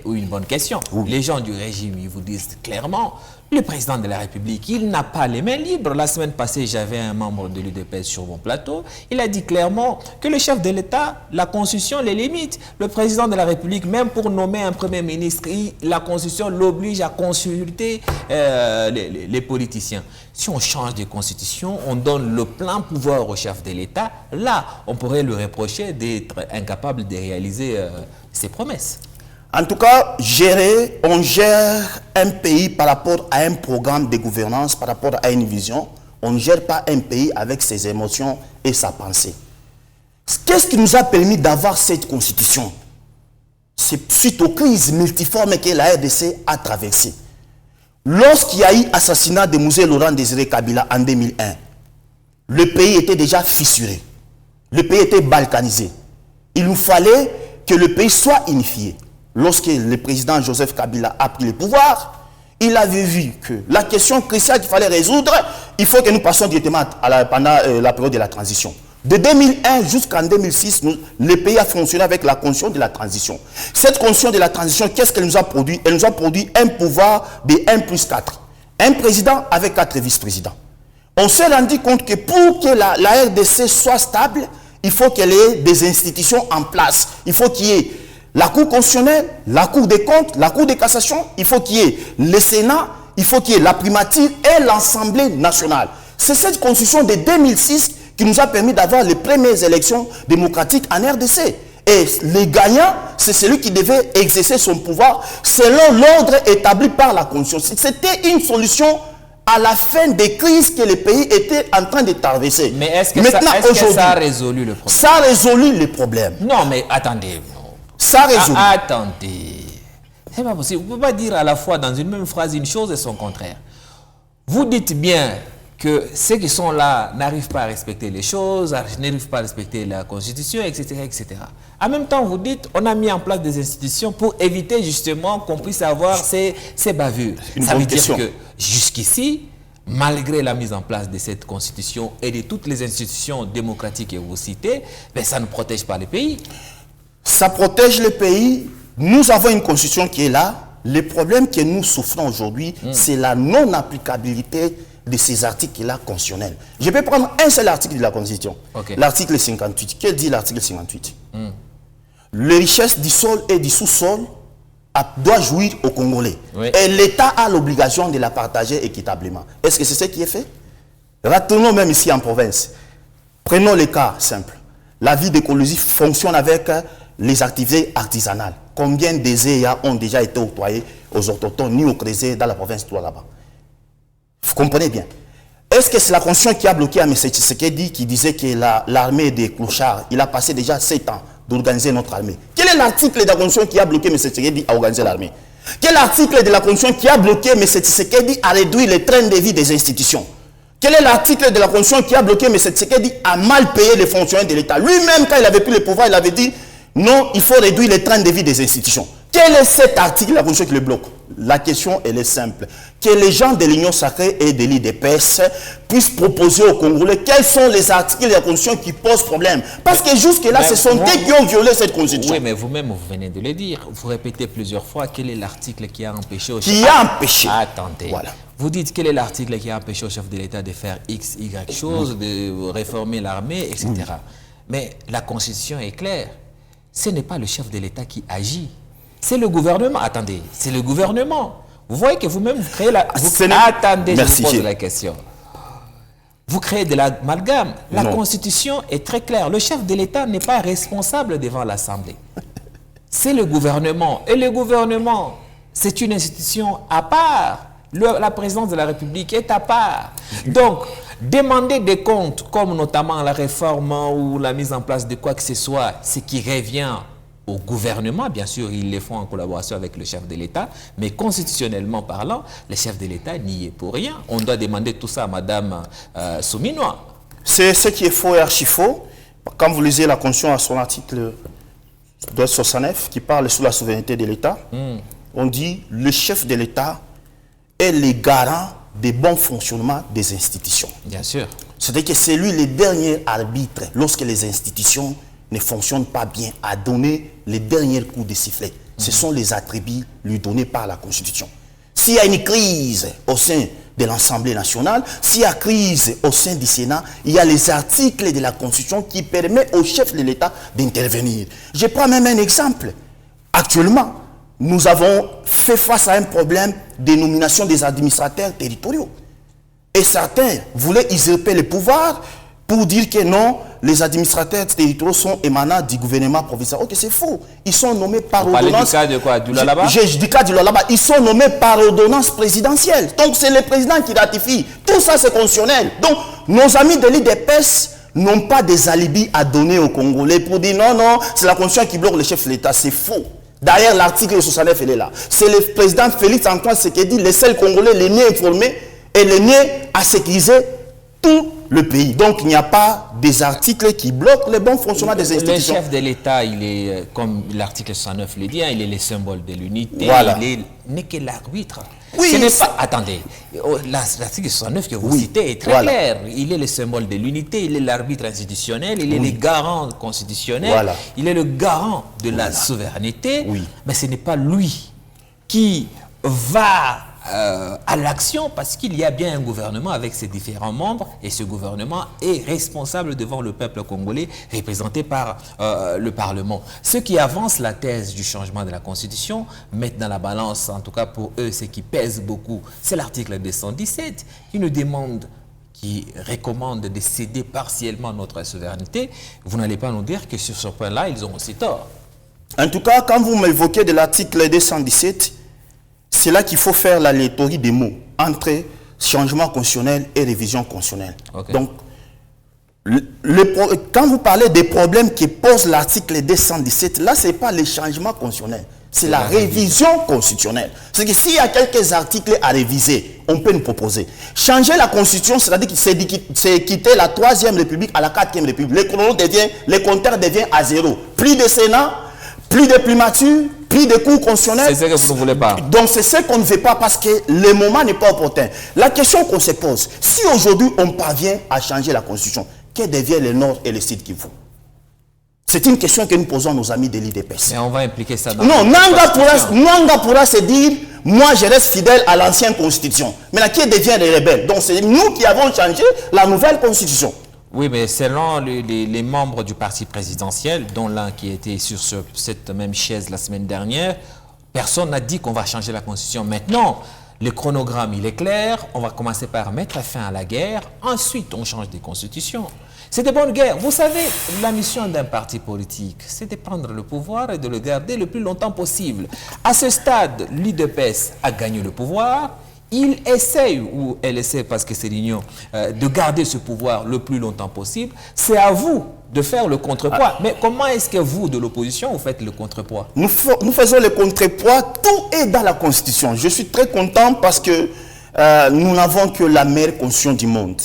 une bonne question. Oui. Les gens du régime, ils vous disent clairement, le président de la République, il n'a pas les mains libres. La semaine passée, j'avais un membre de l'UDPS sur mon plateau. Il a dit clairement que le chef de l'État, la Constitution les limite. Le président de la République, même pour nommer un Premier ministre, la Constitution l'oblige à consulter les politiciens. Si on change de Constitution, on donne le plein pouvoir au chef de l'État. Là, on pourrait lui reprocher d'être incapable de réaliser ses promesses. En tout cas, on gère un pays par rapport à un programme de gouvernance, par rapport à une vision. On ne gère pas un pays avec ses émotions et sa pensée. Qu'est-ce qui nous a permis d'avoir cette constitution? C'est suite aux crises multiformes que la RDC a traversées. Lorsqu'il y a eu l'assassinat de Mzee Laurent Désiré Kabila en 2001, le pays était déjà fissuré. Le pays était balkanisé. Il nous fallait que le pays soit unifié. Lorsque le président Joseph Kabila a pris le pouvoir, il avait vu que la question cruciale qu'il fallait résoudre, il faut que nous passions directement pendant la période de la transition. De 2001 jusqu'en 2006, le pays a fonctionné avec la constitution de la transition. Cette constitution de la transition, qu'est-ce qu'elle nous a produit? Elle nous a produit un pouvoir de 1+4. Un président avec 4 vice-présidents. On s'est rendu compte que pour que la RDC soit stable, il faut qu'elle ait des institutions en place. Il faut qu'il y ait la Cour constitutionnelle, la Cour des comptes, la Cour de cassation, il faut qu'il y ait le Sénat, il faut qu'il y ait la primature et l'Assemblée nationale. C'est cette constitution de 2006 qui nous a permis d'avoir les premières élections démocratiques en RDC. Et le gagnant, c'est celui qui devait exercer son pouvoir selon l'ordre établi par la Constitution. C'était une solution à la fin des crises que le pays était en train de traverser. Mais est-ce que ça a résolu le problème? Ça a résolu le problème. Non, mais attendez. Ça a résolu. Attendez. C'est pas possible. Vous ne pouvez pas dire à la fois dans une même phrase une chose et son contraire. Vous dites bien que ceux qui sont là n'arrivent pas à respecter les choses, n'arrivent pas à respecter la Constitution, etc., etc. En même temps, vous dites on a mis en place des institutions pour éviter justement qu'on puisse avoir ces bavures. Ça veut dire que jusqu'ici, malgré la mise en place de cette Constitution et de toutes les institutions démocratiques que vous citez, ben, ça ne protège pas le pays. Ça protège le pays. Nous avons une Constitution qui est là. Le problème que nous souffrons aujourd'hui, c'est la non-applicabilité de ces articles-là constitutionnels. Je peux prendre un seul article de la Constitution. Okay. L'article 58. Qu'est-ce dit l'article 58? Les richesses du sol et du sous-sol doivent jouir aux Congolais. Oui. Et l'État a l'obligation de la partager équitablement. Est-ce que c'est ce qui est fait? Retournons même ici en province. Prenons le cas simple. La vie d'écologie fonctionne avec les activités artisanales. Combien d'ESEA ont déjà été octroyés aux autochtones ni aux Crézés dans la province de là-bas? Vous comprenez bien. Est-ce que c'est la Constitution qui a bloqué à M. Tshisekedi qui disait que l'armée des clochards, il a passé déjà 7 ans d'organiser notre armée? Quel est l'article de la Constitution qui a bloqué M. Tshisekedi à organiser l'armée? Quel est l'article de la Constitution qui a bloqué M. Tshisekedi à réduire les trains de vie des institutions? Quel est l'article de la Constitution qui a bloqué M. Tshisekedi à mal payer les fonctionnaires de l'État? Lui-même, quand il avait pris le pouvoir, il avait dit non, il faut réduire les trains de vie des institutions. Quel est cet article de la Constitution qui le bloque? La question, elle est simple. Que les gens de l'Union sacrée et de l'IDPS puissent proposer aux Congolais quels sont les articles de la Constitution qui posent problème. Parce que jusque-là, ce sont eux qui ont violé cette Constitution. Oui, mais vous-même, vous venez de le dire. Vous répétez plusieurs fois quel est l'article qui a empêché au chef... Qui a empêché. Attendez. Voilà. Vous dites quel est l'article qui a empêché au chef de l'État de faire X, Y chose, de réformer l'armée, etc. Mais la Constitution est claire. Ce n'est pas le chef de l'État qui agit. C'est le gouvernement. Attendez, c'est le gouvernement. Vous voyez que vous-même, vous créez la... Attendez, je vous pose la question. Vous créez de l'amalgame. La Constitution est très claire. Le chef de l'État n'est pas responsable devant l'Assemblée. C'est le gouvernement. Et le gouvernement, c'est une institution à part. La présidence de la République est à part. Donc, demander des comptes, comme notamment la réforme ou la mise en place de quoi que ce soit, ce qui revient au gouvernement, bien sûr, ils le font en collaboration avec le chef de l'État, mais constitutionnellement parlant, le chef de l'État n'y est pour rien. On doit demander tout ça à Mme Souminois. C'est ce qui est faux et archi faux. Quand vous lisez la Constitution à son article 69, qui parle sur la souveraineté de l'État, on dit le chef de l'État est le garant des bons fonctionnements des institutions. Bien sûr. C'est-à-dire que c'est lui le dernier arbitre lorsque les institutions ne fonctionnent pas bien, à donner les derniers coups de sifflet. Ce sont les attributs lui donnés par la Constitution. S'il y a une crise au sein de l'Assemblée nationale, s'il y a crise au sein du Sénat, il y a les articles de la Constitution qui permettent au chef de l'État d'intervenir. Je prends même un exemple. Actuellement, nous avons fait face à un problème de nomination des administrateurs territoriaux. Et certains voulaient usurper le pouvoir pour dire que non, les administrateurs territoriaux sont émanants du gouvernement provincial. Ok, c'est faux. Ils sont nommés par ordonnance. Du cas de quoi? Du Lualaba? Du cas du Lualaba. Ils sont nommés par ordonnance présidentielle. Donc, c'est le président qui ratifie. Tout ça, c'est constitutionnel. Donc, nos amis de l'IDPS n'ont pas des alibis à donner aux Congolais pour dire non, non, c'est la Constitution qui bloque le chef de l'État. C'est faux. D'ailleurs, l'article 69, il est là. C'est le président Félix Antoine Tshisekedi, le seul Congolais les mieux informés et les mieux à sécuriser tout le pays. Donc, il n'y a pas des articles qui bloquent le bon fonctionnement des institutions. Le chef de l'État, il est, comme l'article 69 le dit, il est le symbole de l'unité. Voilà. Il n'est que l'arbitre. Oui, ce n'est pas... Attendez, l'article 69 que vous citez est très clair. Il est le symbole de l'unité, il est l'arbitre institutionnel, il est le garant constitutionnel, il est le garant de la souveraineté. Mais ce n'est pas lui qui va à l'action, parce qu'il y a bien un gouvernement avec ses différents membres et ce gouvernement est responsable devant le peuple congolais représenté par le Parlement. Ceux qui avancent la thèse du changement de la Constitution mettent dans la balance, en tout cas pour eux, ce qui pèse beaucoup, c'est l'article 217 qui nous demande qui recommande de céder partiellement notre souveraineté, vous n'allez pas nous dire que sur ce point-là, ils ont aussi tort. En tout cas, quand vous m'évoquez de l'article 217, c'est là qu'il faut faire la léthorie des mots entre changement constitutionnel et révision constitutionnelle. Okay. Donc, quand vous parlez des problèmes qui posent l'article 217, là, ce n'est pas le changement constitutionnel, c'est la révision constitutionnelle. C'est que s'il y a quelques articles à réviser, on peut nous proposer. Changer la constitution, c'est-à-dire que c'est quitter la 3e République à la 4e République. Le compteur devient à zéro. Plus de Sénat, plus de primature, plus de cours constitutionnels. C'est ce que vous ne voulez pas. Donc c'est ce qu'on ne veut pas parce que le moment n'est pas opportun. La question qu'on se pose, si aujourd'hui on parvient à changer la constitution, que devient le Nord et le Sud Kivu? C'est une question que nous posons à nos amis de l'IDPS. Mais on va impliquer ça dans Nanga pourra se dire, moi je reste fidèle à l'ancienne constitution. Mais là, qui devient les rebelles? Donc c'est nous qui avons changé la nouvelle constitution. Oui, mais selon les membres du parti présidentiel, dont l'un qui était sur cette même chaise la semaine dernière, personne n'a dit qu'on va changer la constitution. Maintenant, le chronogramme, il est clair. On va commencer par mettre fin à la guerre. Ensuite, on change des constitutions. C'est des bonnes guerres. Vous savez, la mission d'un parti politique, c'est de prendre le pouvoir et de le garder le plus longtemps possible. À ce stade, l'UDPS a gagné le pouvoir. Il essaye, ou elle essaie parce que c'est l'union, de garder ce pouvoir le plus longtemps possible. C'est à vous de faire le contrepoids. Mais comment est-ce que vous, de l'opposition, vous faites le contrepoids? Nous faisons le contrepoids, tout est dans la Constitution. Je suis très content parce que nous n'avons que la meilleure constitution du monde.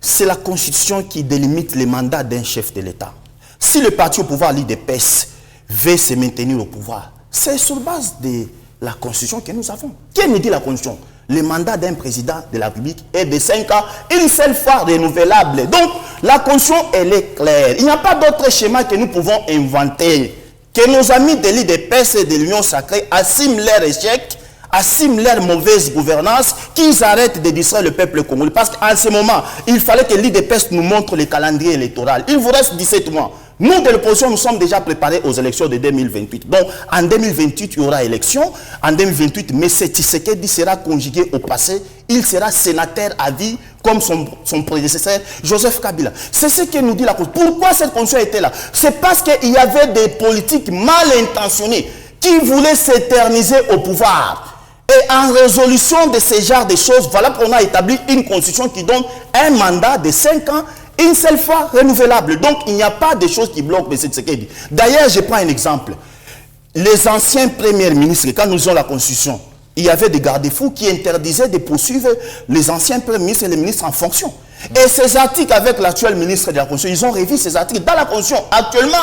C'est la Constitution qui délimite les mandats d'un chef de l'État. Si le parti au pouvoir, l'IDPS, veut se maintenir au pouvoir, c'est sur base de la Constitution que nous avons. Qui nous dit la Constitution? Le mandat d'un président de la République est de 5 ans, une seule fois renouvelable. Donc, la Constitution, elle est claire. Il n'y a pas d'autre schéma que nous pouvons inventer. Que nos amis de l'IDPS et de l'Union sacrée assument leur échec, assument leur mauvaise gouvernance, qu'ils arrêtent de distraire le peuple congolais. Parce qu'en ce moment, il fallait que l'IDPS nous montre le calendrier électoral. Il vous reste 17 mois. Nous, de l'opposition, nous sommes déjà préparés aux élections de 2028. Donc, en 2028, il y aura élection. En 2028, M. Tshisekedi sera conjugué au passé. Il sera sénateur à vie, comme son prédécesseur, Joseph Kabila. C'est ce que nous dit la Constitution. Pourquoi cette Constitution était là? C'est parce qu'il y avait des politiques mal intentionnées qui voulaient s'éterniser au pouvoir. Et en résolution de ce genre de choses, voilà qu'on a établi une Constitution qui donne un mandat de 5 ans, une seule fois renouvelable. Donc, il n'y a pas de choses qui bloquent M. Tshisekedi. D'ailleurs, je prends un exemple. Les anciens premiers ministres, quand nous avons la Constitution, il y avait des garde-fous qui interdisaient de poursuivre les anciens premiers ministres et les ministres en fonction. Et ces articles, avec l'actuel ministre de la Constitution, ils ont révisé ces articles dans la Constitution. Actuellement,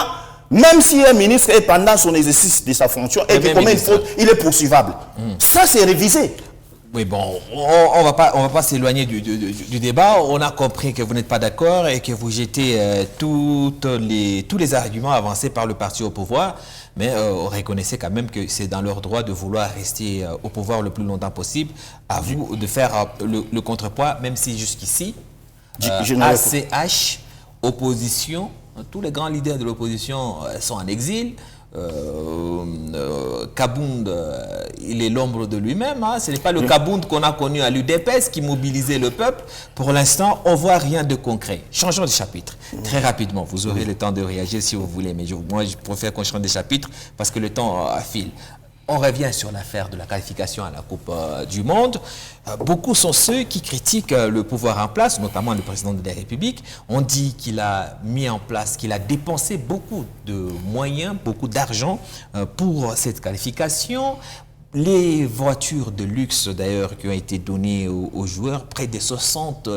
même si un ministre est pendant son exercice de sa fonction et qu'il commet une faute, il est poursuivable. Ça, c'est révisé. Oui, bon, on va pas s'éloigner du débat. On a compris que vous n'êtes pas d'accord et que vous jetez tous les arguments avancés par le parti au pouvoir. Mais on reconnaissait quand même que c'est dans leur droit de vouloir rester au pouvoir le plus longtemps possible. À vous de faire le contrepoids, même si jusqu'ici, ACH, opposition, tous les grands leaders de l'opposition sont en exil. Kabound, il est l'ombre de lui-même. Hein. Ce n'est pas le Kabound qu'on a connu à l'UDPS qui mobilisait le peuple. Pour l'instant, on ne voit rien de concret. Changeons de chapitre. Très rapidement, vous aurez le temps de réagir si vous voulez. Mais moi, je préfère qu'on change de chapitre parce que le temps file. On revient sur l'affaire de la qualification à la Coupe du Monde. Beaucoup sont ceux qui critiquent le pouvoir en place, notamment le président de la République. On dit qu'il a mis en place, qu'il a dépensé beaucoup de moyens, beaucoup d'argent pour cette qualification. Les voitures de luxe, d'ailleurs, qui ont été données aux joueurs, près de 60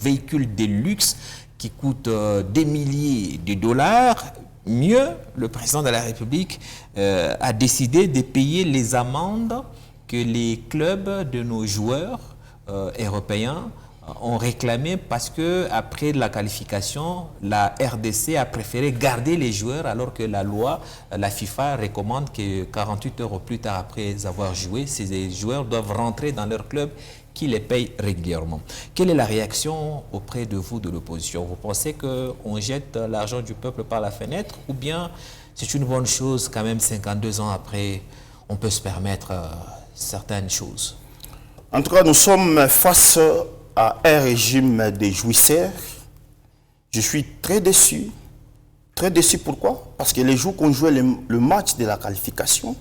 véhicules de luxe qui coûtent des milliers de dollars. Mieux, le président de la République a décidé de payer les amendes que les clubs de nos joueurs européens ont réclamé parce que après la qualification, la RDC a préféré garder les joueurs alors que la loi, la FIFA recommande que 48 heures plus tard après avoir joué, ces joueurs doivent rentrer dans leur club qui les paye régulièrement. Quelle est la réaction auprès de vous de l'opposition? Vous pensez qu'on jette l'argent du peuple par la fenêtre ou bien c'est une bonne chose quand même 52 ans après, on peut se permettre certaines choses? En tout cas, nous sommes face à un régime des jouisseurs. Je suis très déçu. Très déçu, pourquoi? Parce que les jours qu'on jouait le match de la qualification,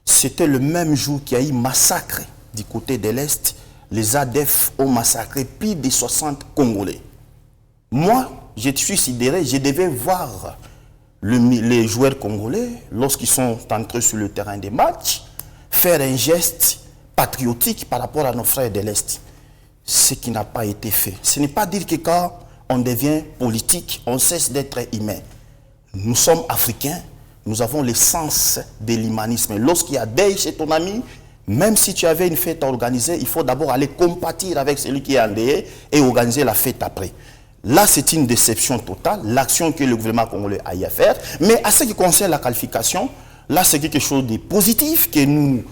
c'était le même jour qu'il y a eu massacre du côté de l'Est. Les ADF ont massacré plus de 60 Congolais. Moi, je suis sidéré, je devais voir les joueurs congolais, lorsqu'ils sont entrés sur le terrain des matchs, faire un geste patriotique par rapport à nos frères de l'Est. Ce qui n'a pas été fait. Ce n'est pas dire que quand on devient politique, on cesse d'être humain. Nous sommes africains, nous avons l'essence de l'humanisme. Lorsqu'il y a deuil chez ton ami, même si tu avais une fête à organiser, il faut d'abord aller compatir avec celui qui est endeuillé et organiser la fête après. Là, c'est une déception totale, l'action que le gouvernement congolais a eu à faire. Mais à ce qui concerne la qualification, là, c'est quelque chose de positif que nous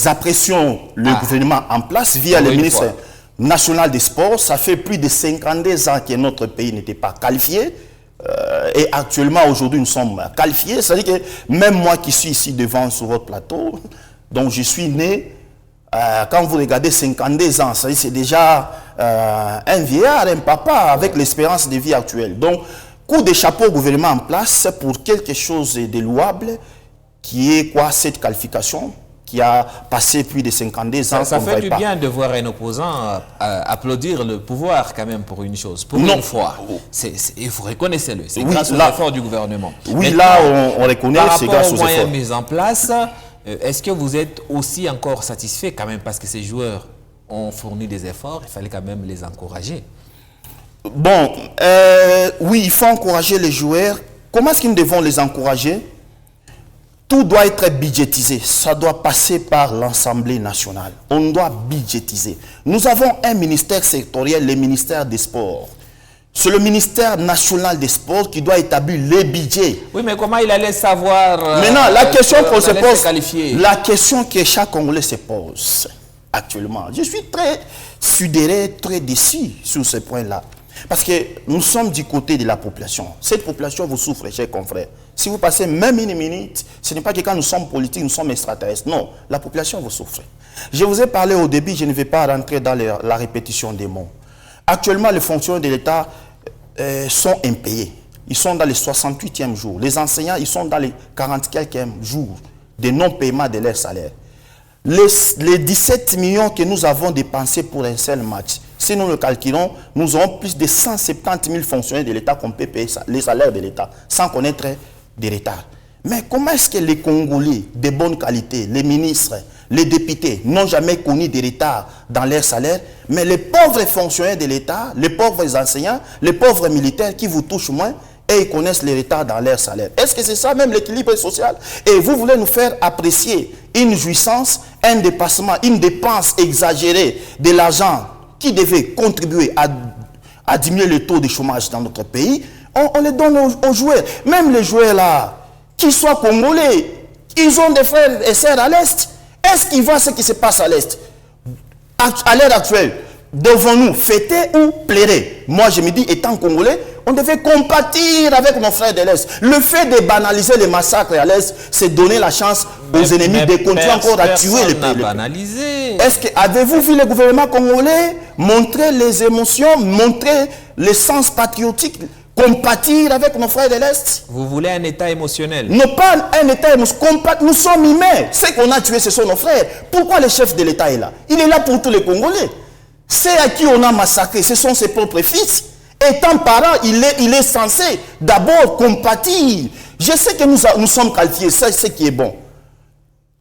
apprécions le gouvernement en place via le ministre national des Sports. Ça fait plus de 52 ans que notre pays n'était pas qualifié. Et actuellement, aujourd'hui, nous sommes qualifiés. C'est-à-dire que même moi qui suis ici devant sur votre plateau, donc je suis né, quand vous regardez 52 ans, c'est déjà un vieillard, un papa avec l'espérance de vie actuelle. Donc, coup de chapeau au gouvernement en place pour quelque chose de louable, qui est quoi, cette qualification qui a passé plus de 52 ans. Ça fait du bien de voir un opposant applaudir le pouvoir quand même pour une chose, pour une fois. Et vous reconnaissez-le, c'est grâce aux efforts du gouvernement. Oui, là on reconnaît, c'est grâce aux efforts. Par rapport aux moyens mis en place, est-ce que vous êtes aussi encore satisfait quand même parce que ces joueurs ont fourni des efforts, il fallait quand même les encourager? Bon, oui, il faut encourager les joueurs. Comment est-ce que nous devons les encourager? Tout doit être budgétisé. Ça doit passer par l'Assemblée nationale. On doit budgétiser. Nous avons un ministère sectoriel, le ministère des Sports. C'est le ministère national des Sports qui doit établir les budgets. Oui, mais comment il allait savoir... Maintenant, la question qu'on se pose, la question que chaque Congolais se pose actuellement, je suis très sidéré, très déçu sur ce point-là. Parce que nous sommes du côté de la population. Cette population vous souffre, chers confrères. Si vous passez même une minute, ce n'est pas que quand nous sommes politiques, nous sommes extraterrestres. Non, la population vous souffre. Je vous ai parlé au début, je ne vais pas rentrer dans la répétition des mots. Actuellement, les fonctionnaires de l'État sont impayés. Ils sont dans les 68e jours. Les enseignants, ils sont dans les 40 quelques jours de non-paiement de leur salaire. Les 17 millions que nous avons dépensés pour un seul match, si nous le calculons, nous aurons plus de 170 000 fonctionnaires de l'État qu'on peut payer les salaires de l'État, sans connaître des retards. Mais comment est-ce que les Congolais de bonne qualité, les ministres, les députés, n'ont jamais connu des retards dans leurs salaires, mais les pauvres fonctionnaires de l'État, les pauvres enseignants, les pauvres militaires qui vous touchent moins, et ils connaissent les retards dans leur salaire. Est-ce que c'est ça même l'équilibre social? Et vous voulez nous faire apprécier une jouissance, un dépassement, une dépense exagérée de l'argent qui devait contribuer à diminuer le taux de chômage dans notre pays, on les donne aux joueurs. Même les joueurs là, qui soient congolais, ils ont des frères et sœurs à l'Est. Est-ce qu'ils voient ce qui se passe à l'Est? À l'heure actuelle, devons-nous fêter ou plairer? Moi, je me dis, étant congolais, on devait compatir avec nos frères de l'Est. Le fait de banaliser les massacres à l'Est, c'est donner la chance aux ennemis de continuer encore à tuer les peuples. Est-ce que avez-vous vu le gouvernement congolais montrer les émotions, montrer le sens patriotique, compatir avec nos frères de l'Est? Vous voulez un état émotionnel? Non, pas un état émotionnel. Nous sommes humains. Ceux qu'on a tués, ce sont nos frères. Pourquoi le chef de l'État est là? Il est là pour tous les Congolais. Ceux à qui on a massacré, ce sont ses propres fils. Étant parent, il est censé d'abord compatir. Je sais que nous sommes qualifiés, c'est ce qui est bon.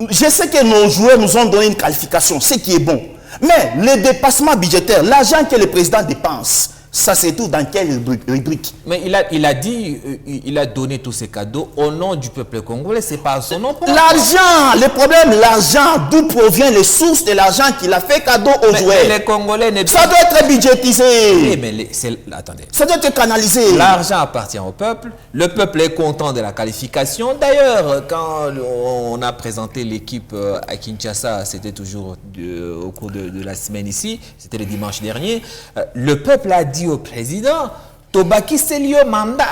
Je sais que nos joueurs nous ont donné une qualification, ce qui est bon. Mais le dépassement budgétaire, l'argent que le président dépense, ça c'est tout dans quelle rubrique? Mais il a dit, il a donné tous ces cadeaux au nom du peuple congolais, c'est pas son nom. L'argent, le problème, l'argent, d'où provient les sources de l'argent qu'il a fait cadeau aux joueurs? Mais les Congolais ça doit être budgétisé. Oui, mais attendez. Ça doit être canalisé. L'argent appartient au peuple. Le peuple est content de la qualification. D'ailleurs, quand on a présenté l'équipe à Kinshasa, c'était toujours au cours de la semaine ici, c'était le dimanche dernier, le peuple a dit au président, Tobaki Selio mandat.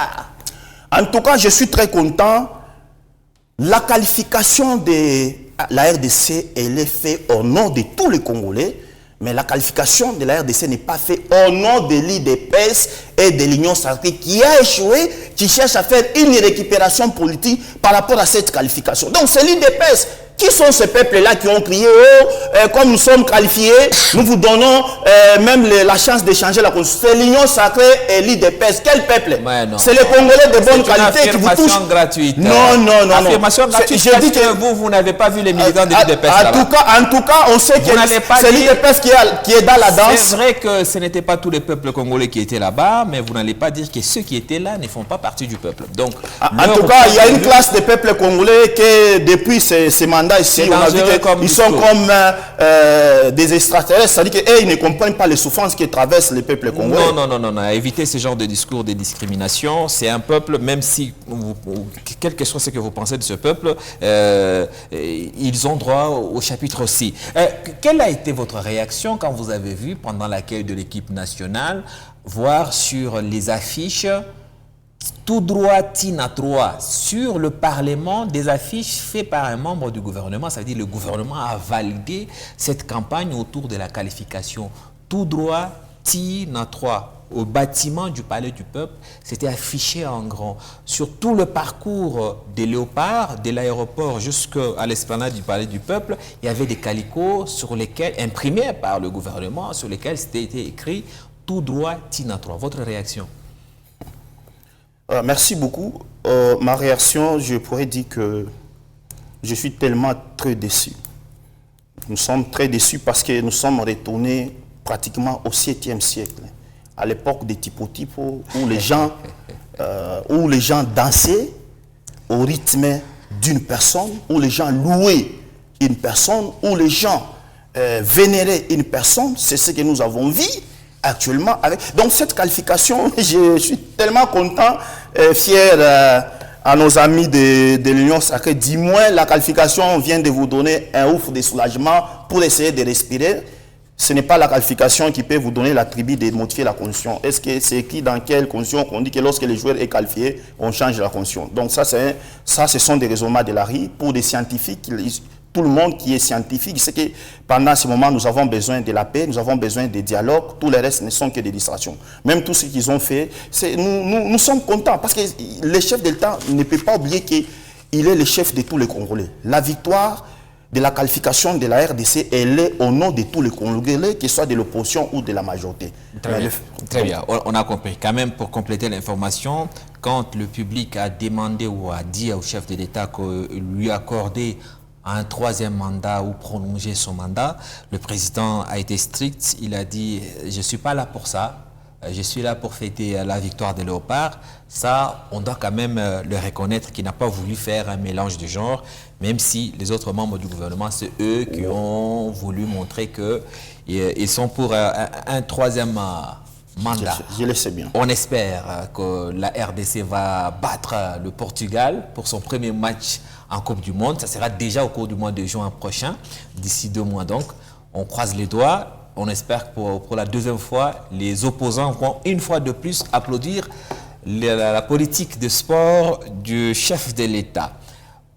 En tout cas, je suis très content. La qualification de la RDC, elle est faite au nom de tous les Congolais. Mais la qualification de la RDC n'est pas faite au nom de l'IDPS et de l'Union sacrée qui a échoué, qui cherche à faire une récupération politique par rapport à cette qualification. Donc c'est l'IDPS. Qui sont ces peuples-là qui ont crié « comme nous sommes qualifiés, nous vous donnons même la chance d'échanger la Constitution ». C'est l'Union sacrée et l'IDPS. Quel peuple? C'est les Congolais de bonne qualité qui vous touchent. Affirmation gratuite. Non. Affirmation gratuite. Je dis que vous n'avez pas vu les militants de l'IDPS En tout cas, on sait que c'est l'IDPS qui est dans la danse. C'est vrai que ce n'était pas tous les peuples congolais qui étaient là-bas, mais vous n'allez pas dire que ceux qui étaient là ne font pas partie du peuple. Donc, en tout cas, il y a une classe de peuples congolais qui, depuis ces mandats ici, on a vu qu'ils sont comme des extraterrestres, c'est-à-dire qu'ils ne comprennent pas les souffrances qui traversent les peuples congolais. Non. Évitez ce genre de discours de discrimination. C'est un peuple, même si, quel que soit ce que vous pensez de ce peuple, ils ont droit au chapitre aussi. Quelle a été votre réaction quand vous avez vu, pendant l'accueil de l'équipe nationale, voir sur les affiches tout droit Tina 3 sur le Parlement, des affiches faites par un membre du gouvernement, ça veut dire le gouvernement a validé cette campagne autour de la qualification. Tout droit Tina 3 au bâtiment du Palais du Peuple, c'était affiché en grand. Sur tout le parcours des Léopards, de l'aéroport jusqu'à l'esplanade du Palais du Peuple, il y avait des calicots sur lesquels, imprimés par le gouvernement, sur lesquels c'était écrit tout droit Tina 3. Votre réaction? Merci beaucoup. Ma réaction, je pourrais dire que je suis tellement très déçu. Nous sommes très déçus parce que nous sommes retournés pratiquement au 7e siècle, à l'époque des typo-typo, où les gens dansaient au rythme d'une personne, où les gens louaient une personne, où les gens vénéraient une personne. C'est ce que nous avons vu actuellement. Donc cette qualification, je suis tellement content, fier à nos amis de l'Union sacrée. Dis-moi, la qualification vient de vous donner un ouf de soulagement pour essayer de respirer. Ce n'est pas la qualification qui peut vous donner l'attribut de modifier la condition. Est-ce que c'est écrit dans quelle condition qu'on dit que lorsque le joueur est qualifié, on change la condition? Donc ça, ce sont des raisonnements de la RI pour des scientifiques. Tout le monde qui est scientifique, c'est que pendant ce moment, nous avons besoin de la paix, nous avons besoin de dialogue. Tout le reste ne sont que des distractions. Même tout ce qu'ils ont fait, nous sommes contents parce que le chef de l'État ne peut pas oublier qu'il est le chef de tous les Congolais. La victoire de la qualification de la RDC, elle est au nom de tous les Congolais, qu'ils soient de l'opposition ou de la majorité. Très bien, on a compris. Quand même, pour compléter l'information, quand le public a demandé ou a dit au chef de l'État qu'il lui accordait un 3e mandat ou prolonger son mandat, le président a été strict. Il a dit « je ne suis pas là pour ça, je suis là pour fêter la victoire des Léopards ». Ça, on doit quand même le reconnaître qu'il n'a pas voulu faire un mélange de genres, même si les autres membres du gouvernement, c'est eux qui ont voulu montrer qu'ils sont pour un 3e mandat. Je le sais bien. On espère que la RDC va battre le Portugal pour son premier match en Coupe du Monde. Ça sera déjà au cours du mois de juin prochain, d'ici 2 mois donc. On croise les doigts. On espère que pour la 2e fois, les opposants vont une fois de plus applaudir la politique de sport du chef de l'État.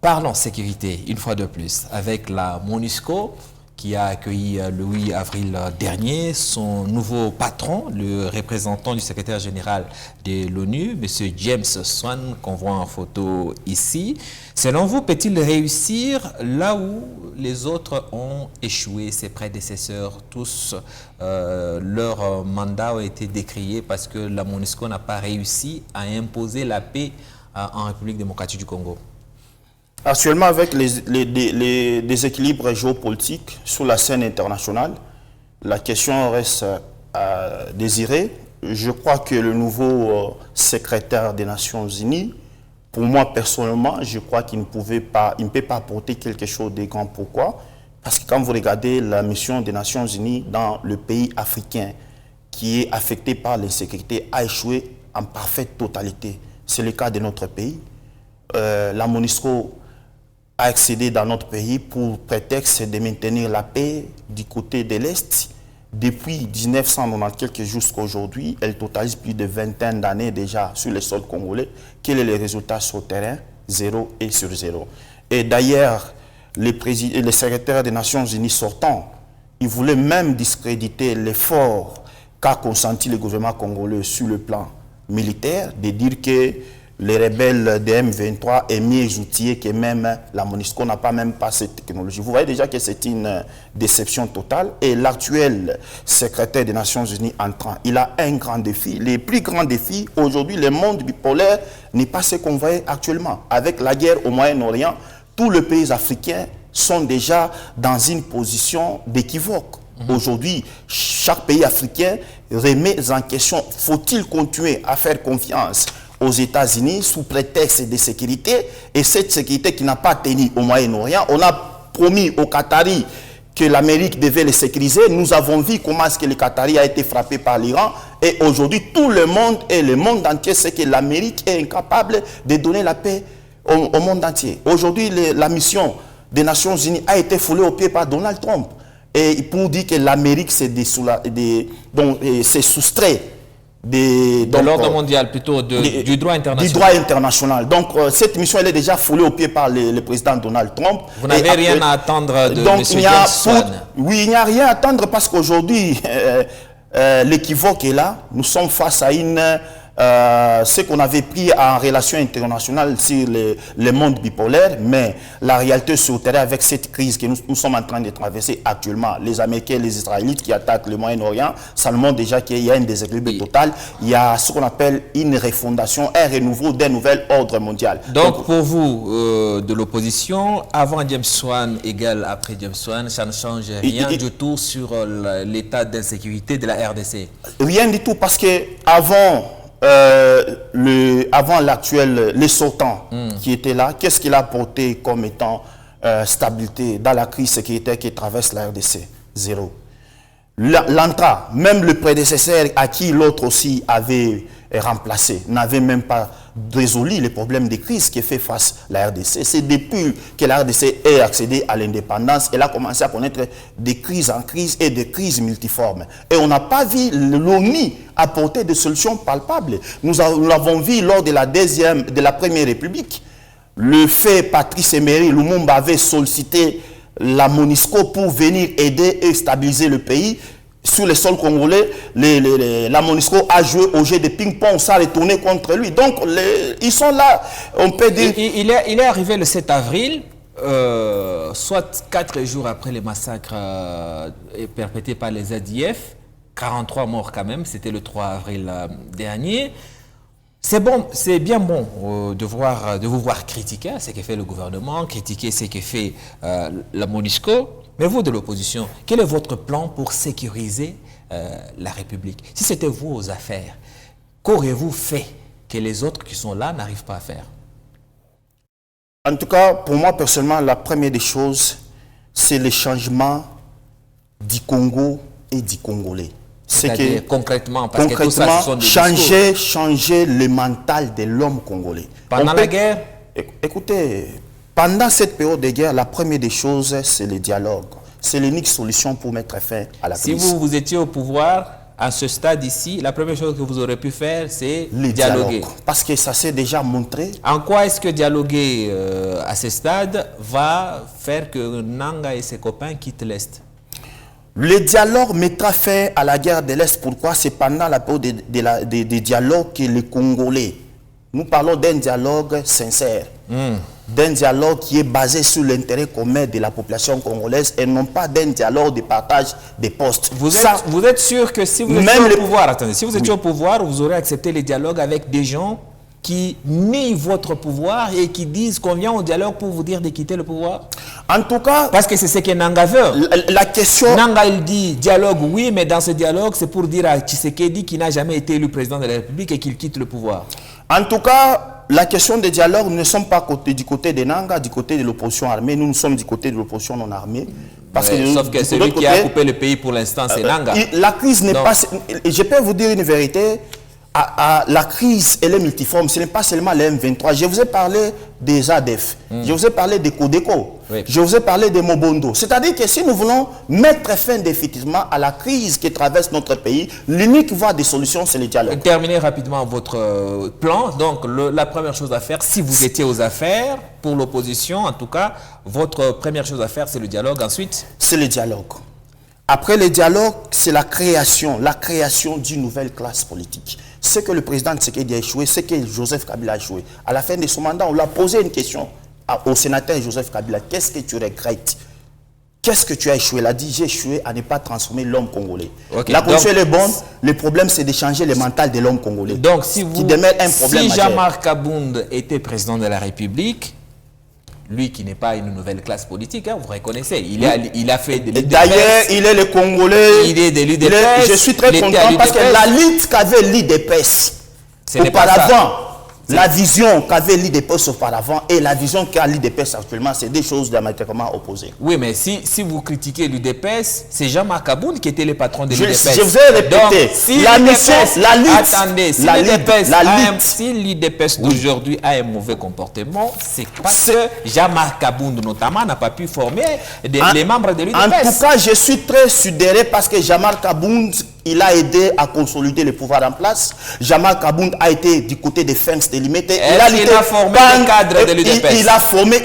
Parlons sécurité, une fois de plus, avec la MONUSCO qui a accueilli le 8 avril dernier son nouveau patron, le représentant du secrétaire général de l'ONU, M. James Swan, qu'on voit en photo ici. Selon vous, peut-il réussir là où les autres ont échoué, ses prédécesseurs, tous, leur mandat a été décrié parce que la MONUSCO n'a pas réussi à imposer la paix en République démocratique du Congo? Actuellement, avec les déséquilibres géopolitiques sur la scène internationale, la question reste à désirer. Je crois que le nouveau secrétaire des Nations Unies, pour moi personnellement, je crois qu'il ne peut pas apporter quelque chose de grand. Pourquoi? Parce que quand vous regardez la mission des Nations Unies dans le pays africain qui est affecté par l'insécurité, a échoué en parfaite totalité. C'est le cas de notre pays. La MONUSCO a accédé dans notre pays pour prétexte de maintenir la paix du côté de l'Est. Depuis 1990 jusqu'à aujourd'hui, elle totalise plus de 20 d'années déjà sur le sol congolais. Quel est le résultat sur le terrain? 0 et sur 0. Et d'ailleurs, le secrétaire des Nations Unies sortant, il voulait même discréditer l'effort qu'a consenti le gouvernement congolais sur le plan militaire, de dire que les rebelles de M23 est mieux outillés que même la MONUSCO n'a pas même pas cette technologie. Vous voyez déjà que c'est une déception totale. Et l'actuel secrétaire des Nations Unies entrant, il a un grand défi. Les plus grands défis, aujourd'hui, le monde bipolaire n'est pas ce qu'on voit actuellement. Avec la guerre au Moyen-Orient, tous les pays africains sont déjà dans une position d'équivoque. Aujourd'hui, chaque pays africain remet en question, faut-il continuer à faire confiance aux États-Unis sous prétexte de sécurité, et cette sécurité qui n'a pas tenu au Moyen-Orient. On a promis aux Qataris que l'Amérique devait les sécuriser. Nous avons vu comment est-ce que le Qatari a été frappé par l'Iran, et aujourd'hui tout le monde et le monde entier sait que l'Amérique est incapable de donner la paix au monde entier. Aujourd'hui, la mission des Nations Unies a été foulée aux pieds par Donald Trump, et pour dire que l'Amérique s'est soustrait de l'ordre mondial, plutôt du droit international. Du droit international. Donc, cette mission, elle est déjà foulée au pied par le président Donald Trump. Vous n'avez rien à attendre de M. James Swan? Oui, il n'y a rien à attendre parce qu'aujourd'hui, l'équivoque est là. Nous sommes face à ce qu'on avait pris en relation internationale sur le monde bipolaire, mais la réalité sur le terrain avec cette crise que nous sommes en train de traverser actuellement, les Américains et les Israélites qui attaquent le Moyen-Orient, ça nous montre déjà qu'il y a un déséquilibre total. Il y a ce qu'on appelle une refondation, un renouveau d'un nouvel ordre mondial. Donc pour vous, de l'opposition, avant James Swan égale après James Swan, ça ne change rien du tout sur l'état d'insécurité de la RDC? Rien du tout, parce que avant l'actuel, les sortants qui étaient là, qu'est-ce qu'il a apporté comme étant stabilité dans la crise sécuritaire qui traverse la RDC? Zéro. L'entra, même le prédécesseur à qui l'autre aussi avait remplacé, n'avait même pas résolu les problèmes de crise qui fait face à la RDC. C'est depuis que la RDC est accédée à l'indépendance, elle a commencé à connaître des crises en crise et des crises multiformes. Et on n'a pas vu l'ONU apporter des solutions palpables. Nous l'avons vu lors de la Première République. Le fait Patrice Emery Lumumba avait sollicité la MONUSCO pour venir aider et stabiliser le pays. Sur le sol congolais, la MONUSCO a joué au jeu de ping-pong, ça a retourné contre lui. Donc, ils sont là, on peut dire... Il est arrivé le 7 avril, soit 4 jours après les massacres perpétrés par les ZIF, 43 morts quand même, c'était le 3 avril dernier. C'est bon, c'est bien bon de vous voir critiquer ce que fait le gouvernement, critiquer ce que fait la MONUSCO. Mais vous de l'opposition, quel est votre plan pour sécuriser la République? Si c'était vous aux affaires, qu'auriez-vous fait que les autres qui sont là n'arrivent pas à faire? En tout cas, pour moi personnellement, la première des choses, c'est le changement du Congo et du Congolais. C'est que concrètement, parce concrètement, que tout ça, ce sont des changer le mental de l'homme congolais. Pendant la guerre? Écoutez, pendant cette période de guerre, la première des choses, c'est le dialogue. C'est l'unique solution pour mettre fin à la crise. Si vous étiez au pouvoir, à ce stade ici, la première chose que vous aurez pu faire, c'est dialoguer. Parce que ça s'est déjà montré. En quoi est-ce que dialoguer à ce stade va faire que Nanga et ses copains quittent l'Est? Le dialogue mettra fin à la guerre de l'Est. Pourquoi? C'est pendant la période des dialogues que les Congolais, nous parlons d'un dialogue sincère, d'un dialogue qui est basé sur l'intérêt commun de la population congolaise et non pas d'un dialogue de partage des postes. Vous êtes sûr que si vous étiez au pouvoir, attendez, si vous étiez au pouvoir, vous aurez accepté les dialogues avec des gens qui nient votre pouvoir et qui disent qu'on vient au dialogue pour vous dire de quitter le pouvoir? En tout cas... Parce que c'est ce que Nanga veut. La question... Nanga, il dit dialogue, oui, mais dans ce dialogue, c'est pour dire à Tshisekedi qui n'a jamais été élu président de la République et qu'il quitte le pouvoir. En tout cas, la question des dialogues, nous ne sommes pas du côté de Nanga, du côté de l'opposition armée. Nous sommes du côté de l'opposition non armée. Parce que sauf que celui qui a coupé le pays pour l'instant, c'est Nanga. La crise n'est pas... Je peux vous dire une vérité. La crise, elle est multiforme. Ce n'est pas seulement les M23. Je vous ai parlé des ADF. Je vous ai parlé des Codeco. Oui. Je vous ai parlé des Mobondo. C'est-à-dire que si nous voulons mettre fin définitivement à la crise qui traverse notre pays, l'unique voie des solutions, c'est le dialogue. Terminez rapidement votre plan. Donc, la première chose à faire, si vous étiez aux affaires, pour l'opposition, en tout cas, votre première chose à faire, c'est le dialogue. Ensuite? C'est le dialogue. Après le dialogue, c'est la création d'une nouvelle classe politique. Ce que le président Tshisekedi a échoué, c'est que Joseph Kabila a échoué. À la fin de son mandat, on lui a posé une question au sénateur Joseph Kabila. Qu'est-ce que tu regrettes? Qu'est-ce que tu as échoué? Il a dit, j'ai échoué à ne pas transformer l'homme congolais. Okay, la condition est bonne, le problème c'est de changer le mental de l'homme congolais. Donc si vous, qui demeure un problème si Jean-Marc Abound était président de la République, lui qui n'est pas une nouvelle classe politique, hein, vous reconnaissez, il a fait de l'UDPS. D'ailleurs, il est le Congolais. Il est de l'UDPS. Je suis très content parce que la lutte qu'avait l'UDPS auparavant, la vision qu'avait l'UDPS auparavant et la vision qu'a l'UDPS actuellement, c'est des choses diamétralement opposées. Oui, mais si vous critiquez l'UDPS, c'est Jean-Marc Abound qui était le patron de l'UDPS. Je vous ai répété, donc, si la mission, la lutte. Attendez, si l'UDPS d'aujourd'hui a un mauvais comportement, c'est parce que Jean-Marc Abound notamment n'a pas pu former les membres de l'UDPS. En tout cas, je suis très sidéré parce que Jean-Marc Abound, il a aidé à consolider le pouvoir en place. Jean-Marc Abound a été du côté des FENS délimité. Il a formé les cadres de l'UDPS.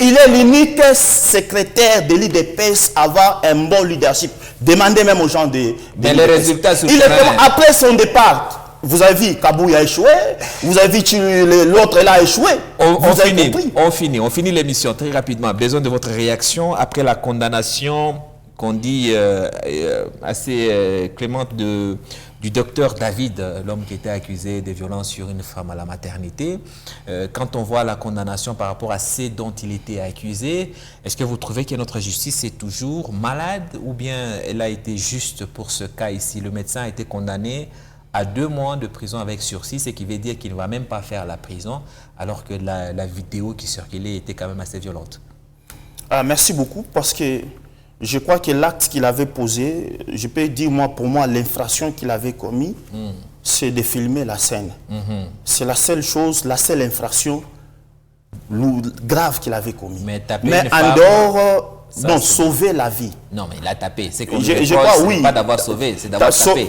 Il est l'unique secrétaire de l'UDPS avant un bon leadership. Demandez même aux gens de mais les résultats sont après son départ, vous avez vu Kabouya a échoué, vous avez vu l'autre là a échoué. On finit l'émission très rapidement. Besoin de votre réaction après la condamnation qu'on dit assez clémente du docteur David, l'homme qui était accusé de violence sur une femme à la maternité. Quand on voit la condamnation par rapport à ce dont il était accusé, est-ce que vous trouvez que notre justice est toujours malade ou bien elle a été juste pour ce cas ici? Le médecin a été condamné à 2 mois de prison avec sursis, ce qui veut dire qu'il ne va même pas faire la prison, alors que la vidéo qui circulait était quand même assez violente. Merci beaucoup, parce que je crois que l'acte qu'il avait posé, je peux dire pour moi, l'infraction qu'il avait commis, c'est de filmer la scène. C'est la seule chose, la seule infraction grave qu'il avait commis. Mais en dehors, sauver la vie. Non, mais il a tapé. C'est qu'on ne pas d'avoir sauvé, c'est d'avoir tapé.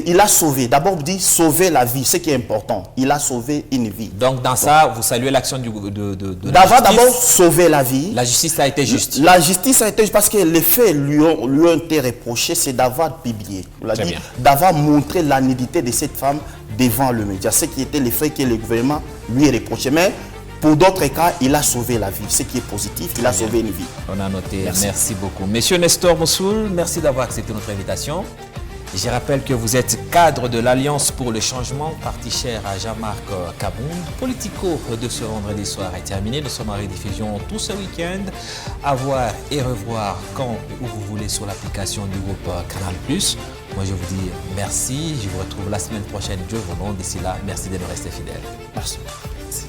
Il a sauvé. D'abord, dit sauver la vie, ce qui est important. Il a sauvé une vie. Donc, dans ça, vous saluez l'action de la justice. D'abord, sauver la vie. La justice a été juste. La justice a été juste parce que les faits lui ont été reprochés, c'est d'avoir publié. D'avoir montré la nudité de cette femme devant le média. Ce qui était les faits que le gouvernement lui reprochait. Mais pour d'autres cas, il a sauvé la vie. Ce qui est positif, il a sauvé une vie. On a noté. Merci beaucoup. Monsieur Nestor Moussoul, merci d'avoir accepté notre invitation. Je rappelle que vous êtes cadre de l'Alliance pour le changement, parti cher à Jean-Marc Abound. Politico de ce vendredi soir est terminé. Nous sommes en rediffusion tout ce week-end. À voir et revoir quand et où vous voulez sur l'application du groupe Canal+. Moi, je vous dis merci. Je vous retrouve la semaine prochaine. Dieu voulant. D'ici là, merci de nous rester fidèles. Merci. Merci.